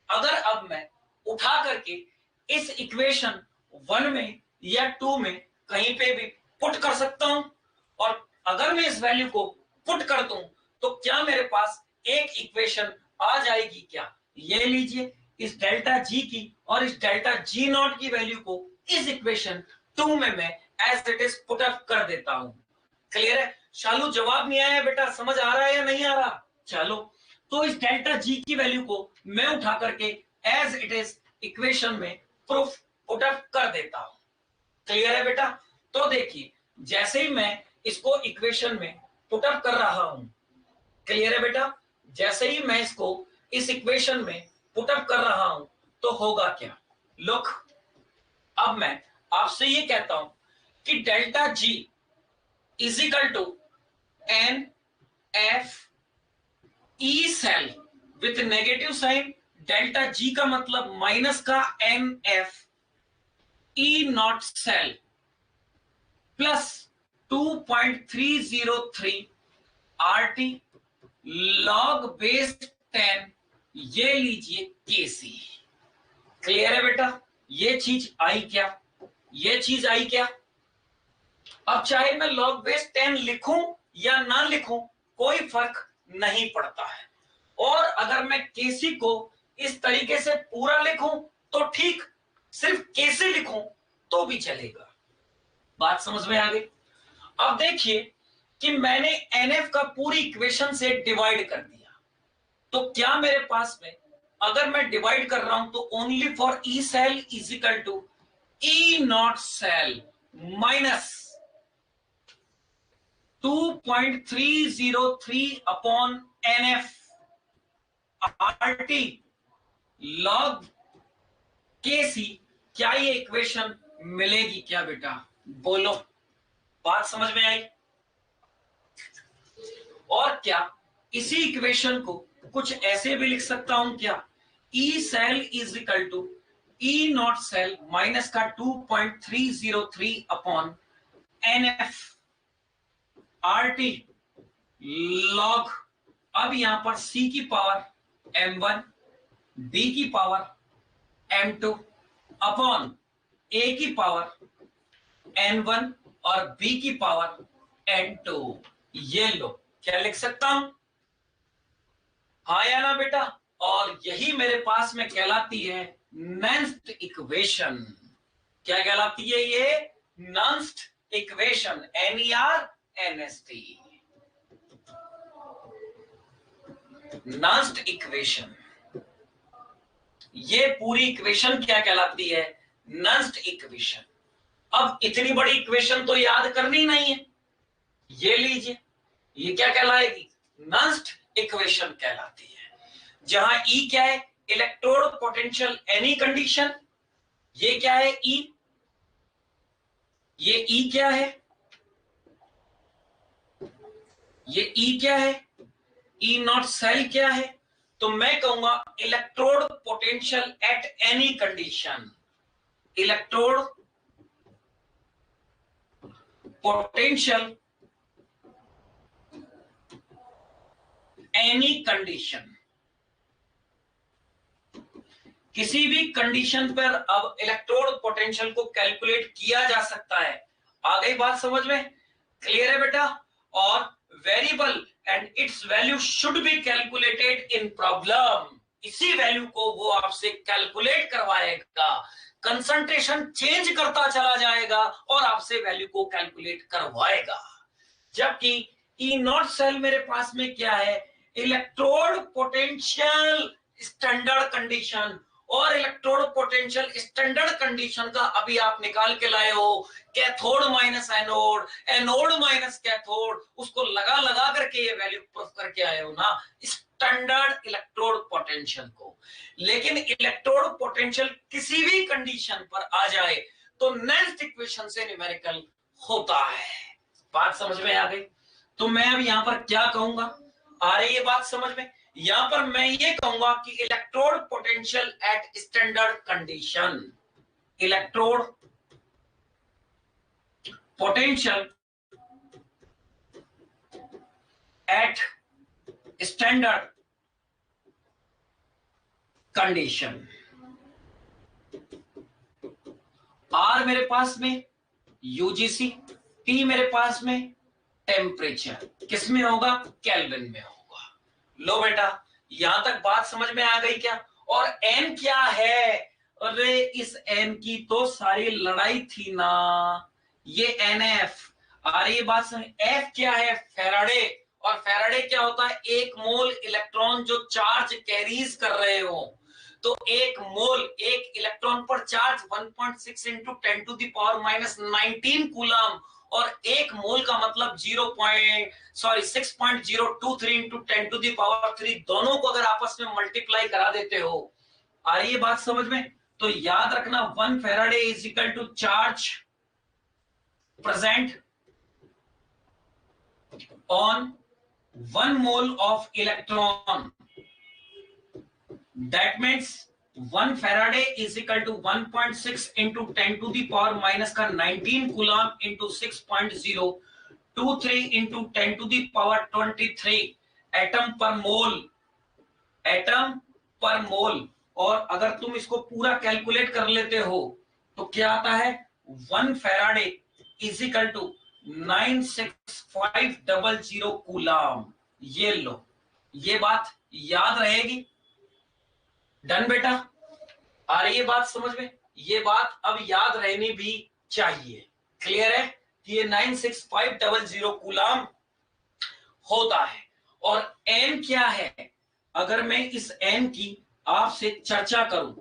अगर अब मैं उठा करके इस इक्वेशन 1 में या 2 में कहीं पे भी पुट कर सकता हूं, और अगर मैं इस वैल्यू को पुट कर दूं तो क्या मेरे पास एक इक्वेशन आ जाएगी क्या? ये लीजिए, इस डेल्टा जी की और इस डेल्टा जी नॉट की वैल्यू को इस इक्वेशन 2 में मैं as it is put up कर देता हूं। क्लियर है? शालू जवाब नहीं आया बेटा, समझ आ रहा है या नहीं आ रहा? चलो, तो इस डेल्टा जी की वैल्यू को मैं उठा करके एज इट इज इक्वेशन में प्रूफ पुट अप कर देता हूं। क्लियर है बेटा? तो देखिए, जैसे ही मैं इसको इक्वेशन में पुट अप कर रहा हूं, क्लियर है बेटा, जैसे ही मैं इसको इस इक्वेशन में पुट अप कर रहा हूं तो होगा क्या? लुक, अब मैं आपसे ये कहता हूं कि delta G is equal to N F E cell with negative sign. Delta G का मतलब माइनस का N F E not cell plus 2.303 RT log base 10, ये लीजिए केसी। क्लियर है बेटा? ये चीज आई क्या? ये चीज आई क्या? अब चाहे मैं लॉग बेस 10 लिखूं या ना लिखूं कोई फर्क नहीं पड़ता है, और अगर मैं केसी को इस तरीके से पूरा लिखूं तो ठीक, सिर्फ केसी लिखूं तो भी चलेगा। बात समझ में आ गई? अब देखिए कि मैंने एनएफ का पूरी इक्वेशन से डिवाइड कर दिया, तो क्या मेरे पास में अगर मैं डिवाइड कर रहा हूं तो only for E cell is equal to E not cell minus 2.303 upon NF RT log KC. क्या ये इक्वेशन मिलेगी क्या बेटा? बोलो, बात समझ में आई? और क्या इसी इक्वेशन को कुछ ऐसे भी लिख सकता हूं क्या? E cell is equal to E not cell minus का 2.303 अपॉन एनएफ आरटी लॉग, अब यहां पर सी की पावर m1, डी की पावर m2 अपॉन ए की पावर n1 और बी की पावर n2। ये लो, क्या लिख सकता हूं? हाँ या ना बेटा? और यही मेरे पास में कहलाती है नंस्ट इक्वेशन। क्या कहलाती है ये? नंस्ट इक्वेशन, NERNST, नंस्ट इक्वेशन। ये पूरी इक्वेशन क्या कहलाती है? नंस्ट इक्वेशन। अब इतनी बड़ी इक्वेशन तो याद करनी नहीं है, ये लीजिए, ये क्या कहलाएगी? नंस्ट इक्वेशन कहलाती है, जहां ई क्या है? Electrode potential any condition. ये क्या है? ई, ये ई क्या है? ये ई क्या है? ई नॉट सेल क्या है? तो मैं कहूंगा electrode potential at any condition, electrode potential any condition. किसी भी कंडीशन पर अब इलेक्ट्रोड पोटेंशियल को कैलकुलेट किया जा सकता है। आ गई बात समझ में? क्लियर है बेटा? और variable and it's value should be calculated in problem. इसी वैल्यू को वो आपसे कैलकुलेट करवाएगा, कंसंट्रेशन चेंज करता चला जाएगा और आपसे वैल्यू को कैलकुलेट करवाएगा। जबकि ई नॉट सेल मेरे पास में क्या है? इलेक्ट्रोड पोटेंशियल स्टैंडर्ड कंडीशन, और इलेक्ट्रोड पोटेंशियल स्टैंडर्ड कंडीशन का अभी आप निकाल के लाए हो cathode minus anode, anode minus cathode, उसको लगा लगा करके ये वैल्यू प्रूफ करके आए हो ना, स्टैंडर्ड इलेक्ट्रोड पोटेंशियल को। लेकिन इलेक्ट्रोड पोटेंशियल किसी भी कंडीशन पर आ जाए तो नेक्स्ट इक्वेशन से न्यूमेरिकल होता है। बात समझ में आ गई? तो मैं अब यहां पर क्या कहूंगा? आ रही है बात समझ में? यहां पर मैं ये कहूंगा कि electrode potential at standard condition, electrode potential at standard condition. R मेरे पास में यूजीसी, टी मेरे पास में टेम्परेचर, किसमें होगा? केल्विन में होगा। लो बेटा, यहां तक बात समझ में आ गई क्या? और एन क्या है? अरे इस एन की तो सारी लड़ाई थी ना, ये एन एफ। अरे ये बात समझ, एफ क्या है? फेराडे। और फेराडे क्या होता है? एक मोल इलेक्ट्रॉन जो चार्ज कैरीज कर रहे हो। तो एक मोल, एक इलेक्ट्रॉन पर charge 1.6 into 10 to the power -19 coulomb, और एक मोल का मतलब 6.023 इंटू 10 टू द पावर 3, दोनों को अगर आपस में मल्टीप्लाई करा देते हो। आ रही है बात समझ में? तो याद रखना 1 faraday is equal to charge present on 1 mole of electron. That means 1 Faraday is equal to 1.6 into 10 to the power minus का 19 coulomb into 6.023 into 10 to the power 23 atom पर मोल, एटम पर मोल। और अगर तुम इसको पूरा कैलकुलेट कर लेते हो तो क्या आता है? 1 Faraday is equal to 96500 coulomb. ये लो, ये बात याद रहेगी। डन बेटा, आ रही है बात समझ में? ये बात अब याद रहनी भी चाहिए। क्लियर है कि ये 96500 कूलम होता है। और एन क्या है? अगर मैं इस एन की आपसे चर्चा करूं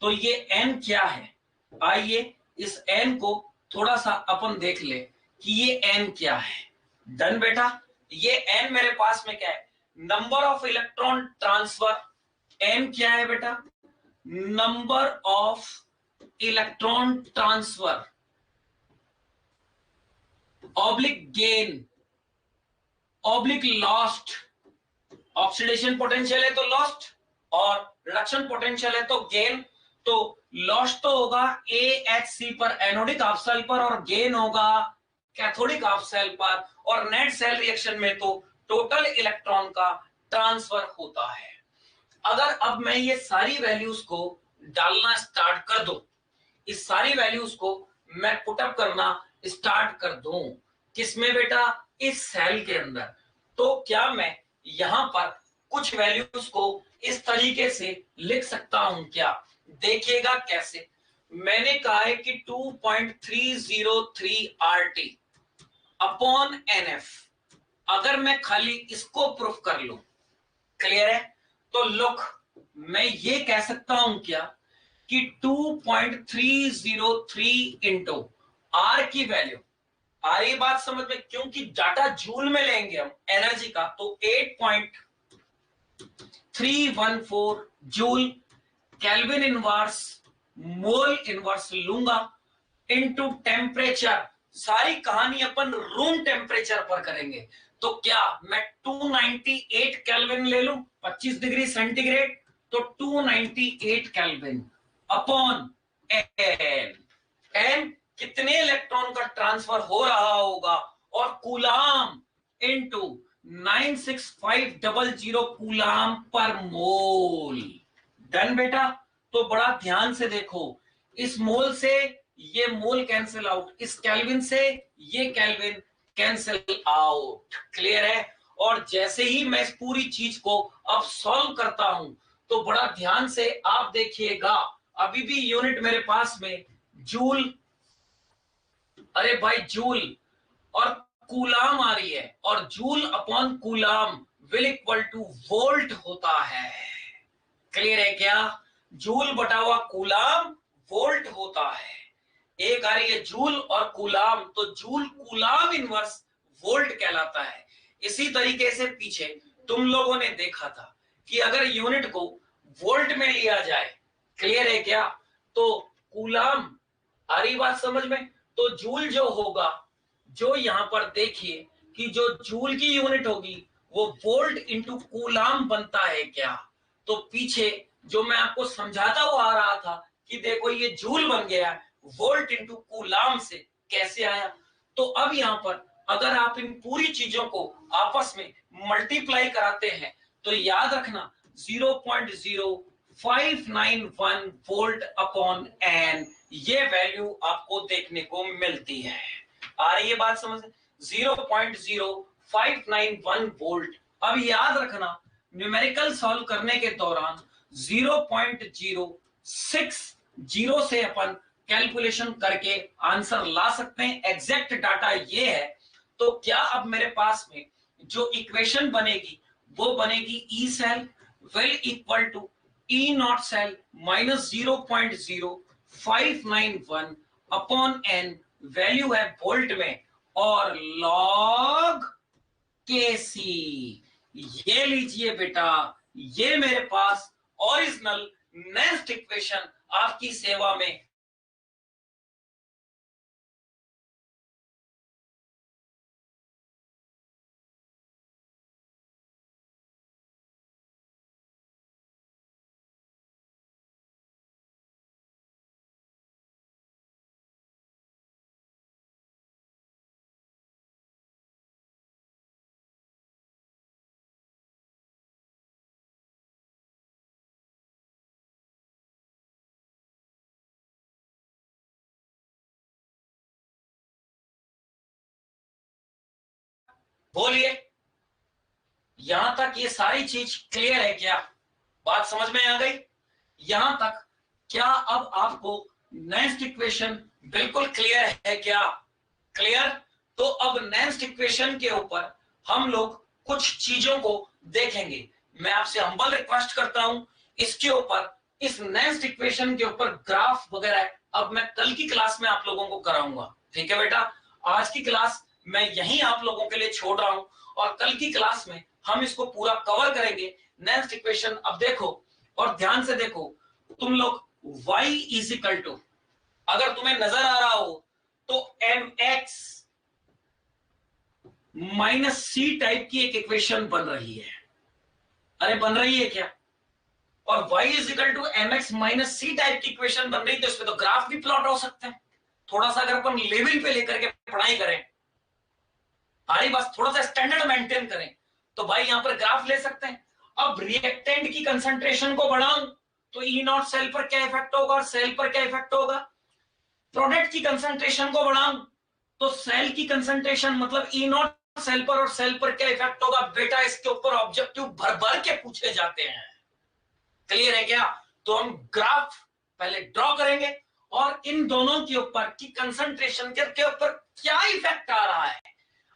तो ये एन क्या है? आइए इस एन को थोड़ा सा अपन देख ले कि ये एन क्या है। डन बेटा, ये एन मेरे पास में क्या है? Number of electron transfer. N क्या है बेटा? Number of electron transfer oblique gain oblique lost. Oxidation potential है तो लॉस्ट, और रिडक्शन पोटेंशियल है तो गेन। तो लॉस्ट तो होगा AHC पर, एनोडिक हाफ सेल पर, और गेन होगा कैथोडिक हाफ सेल पर। और नेट सेल रिएक्शन में तो टोटल इलेक्ट्रॉन का ट्रांसफर होता है। अगर अब मैं ये सारी वैल्यूज को डालना स्टार्ट कर दूं, इस सारी वैल्यूज को मैं पुटअप करना स्टार्ट कर दूं, किसमें बेटा? इस सेल के अंदर। तो क्या मैं यहां पर कुछ वैल्यूज को इस तरीके से लिख सकता हूं क्या? देखिएगा कैसे। मैंने कहा है कि 2.303 RT अपॉन NF। अगर मैं खाली इसको प्रूफ कर लूं, क्लियर है? तो लुक, मैं ये कह सकता हूं क्या कि 2.303 इंटू आर की वैल्यू। आ रही बात समझ में? क्योंकि डाटा जूल में लेंगे हम एनर्जी का, तो 8.314 joule kelvin inverse mole inverse लूंगा इनटू टेम्परेचर। सारी कहानी अपन रूम टेम्परेचर पर करेंगे। तो क्या मैं 298 केल्विन ले लूं, 25 डिग्री सेंटीग्रेड? तो 298 केल्विन अपॉन एन। एन कितने इलेक्ट्रॉन का ट्रांसफर हो रहा होगा, और कूलाम इनटू 96500 कूलाम पर मोल। डन बेटा? तो बड़ा ध्यान से देखो, इस मोल से ये मोल कैंसिल आउट, इस केल्विन से ये केल्विन कैंसिल आउट। क्लियर है? और जैसे ही मैं इस पूरी चीज को अब सॉल्व करता हूं तो बड़ा ध्यान से आप देखिएगा, अभी भी यूनिट मेरे पास में जूल, अरे भाई जूल और कूलाम आ रही है, और joule upon coulomb will equal two volt होता है। क्लियर है क्या? जूल बटा हुआ कूलाम वोल्ट होता है। एक आ रही है जूल और कूलाम, तो जूल कूलाम इनवर्स वोल्ट कहलाता है। इसी तरीके से पीछे तुम लोगों ने देखा था कि अगर यूनिट को वोल्ट में लिया जाए, क्लियर है क्या? तो कूलाम, आ रही बात समझ में? तो जूल जो होगा, जो यहां पर देखिए कि जो जूल की यूनिट होगी वो वोल्ट इंटू कूलाम बनता है क्या? तो पीछे जो मैं आपको समझाता हुआ आ रहा था कि देखो ये जूल बन गया, वोल्ट इंटू कूलाम से कैसे आया। तो अब यहां पर अगर आप इन पूरी चीजों को आपस में मल्टीप्लाई कराते हैं तो याद रखना 0.0591 वोल्ट अपॉन एन, ये वैल्यू आपको देखने को मिलती है। आ रही है बात समझ? 0.0591 वोल्ट। अब याद रखना न्यूमेरिकल सॉल्व करने के दौरान 0.060 से अपन कैलकुलेशन करके आंसर ला सकते हैं। एग्जैक्ट डाटा ये है। तो क्या अब मेरे पास में जो इक्वेशन बनेगी वो बनेगी E cell will equal to E not cell minus 0.0591 upon n, value है वोल्ट में, और लॉग के सी। ये लीजिए बेटा, ये मेरे पास ओरिजिनल नेक्स्ट इक्वेशन आपकी सेवा में। बोलिए, यहां तक ये सारी चीज क्लियर है क्या? बात समझ में आ गई यहां तक? क्या अब आपको नेक्स्ट इक्वेशन बिल्कुल क्लियर है क्या? क्लियर? तो अब नेक्स्ट इक्वेशन के ऊपर हम लोग कुछ चीजों को देखेंगे। मैं आपसे हम्बल रिक्वेस्ट करता हूं इसके ऊपर, इस नेक्स्ट इक्वेशन के ऊपर ग्राफ वगैरह अब मैं कल की क्लास में आप लोगों को कराऊंगा। ठीक है बेटा, आज की क्लास मैं यहीं आप लोगों के लिए छोड़ रहा हूं और कल की क्लास में हम इसको पूरा कवर करेंगे। नेक्स्ट इक्वेशन अब देखो और ध्यान से देखो, तुम लोग y इज इक्वल टू, अगर तुम्हें नजर आ रहा हो तो mx माइनस सी टाइप की एक इक्वेशन बन रही है। अरे बन रही है क्या? और y is equal to mx minus c type की इक्वेशन बन रही है, तो इसमें तो ग्राफ भी प्लॉट हो सकते हैं। थोड़ा सा अगर अपन लेवल पे लेकर के पढ़ाई करें, हमारी बस थोड़ा सा स्टैंडर्ड मेंटेन करें, तो भाई यहां पर ग्राफ ले सकते हैं। अब रिएक्टेंट की कंसंट्रेशन को बढ़ाऊं तो ई नॉट सेल पर क्या इफेक्ट होगा और सेल पर क्या इफेक्ट होगा? प्रोडक्ट की कंसंट्रेशन को बढ़ाऊं तो सेल की कंसंट्रेशन मतलब ई नॉट सेल पर और सेल पर क्या इफेक्ट होगा? बेटा इसके ऊपर ऑब्जेक्टिव भर भर के पूछे जाते हैं। क्लियर है क्या? तो हम ग्राफ पहले ड्रॉ करेंगे और इन दोनों के ऊपर की कंसंट्रेशन के ऊपर क्या इफेक्ट आ रहा है।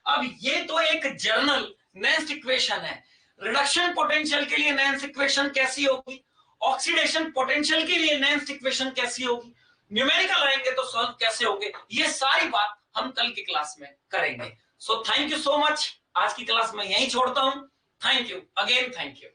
अब ये तो एक जर्नल नेक्स्ट इक्वेशन है। रिडक्शन पोटेंशियल के लिए नेक्स्ट इक्वेशन कैसी होगी, ऑक्सीडेशन पोटेंशियल के लिए नेक्स्ट इक्वेशन कैसी होगी, न्यूमेरिकल आएंगे तो सॉल्व कैसे होंगे, ये सारी बात हम कल की क्लास में करेंगे। So thank you so much. आज की क्लास में यहीं छोड़ता हूं। Thank you again, thank you.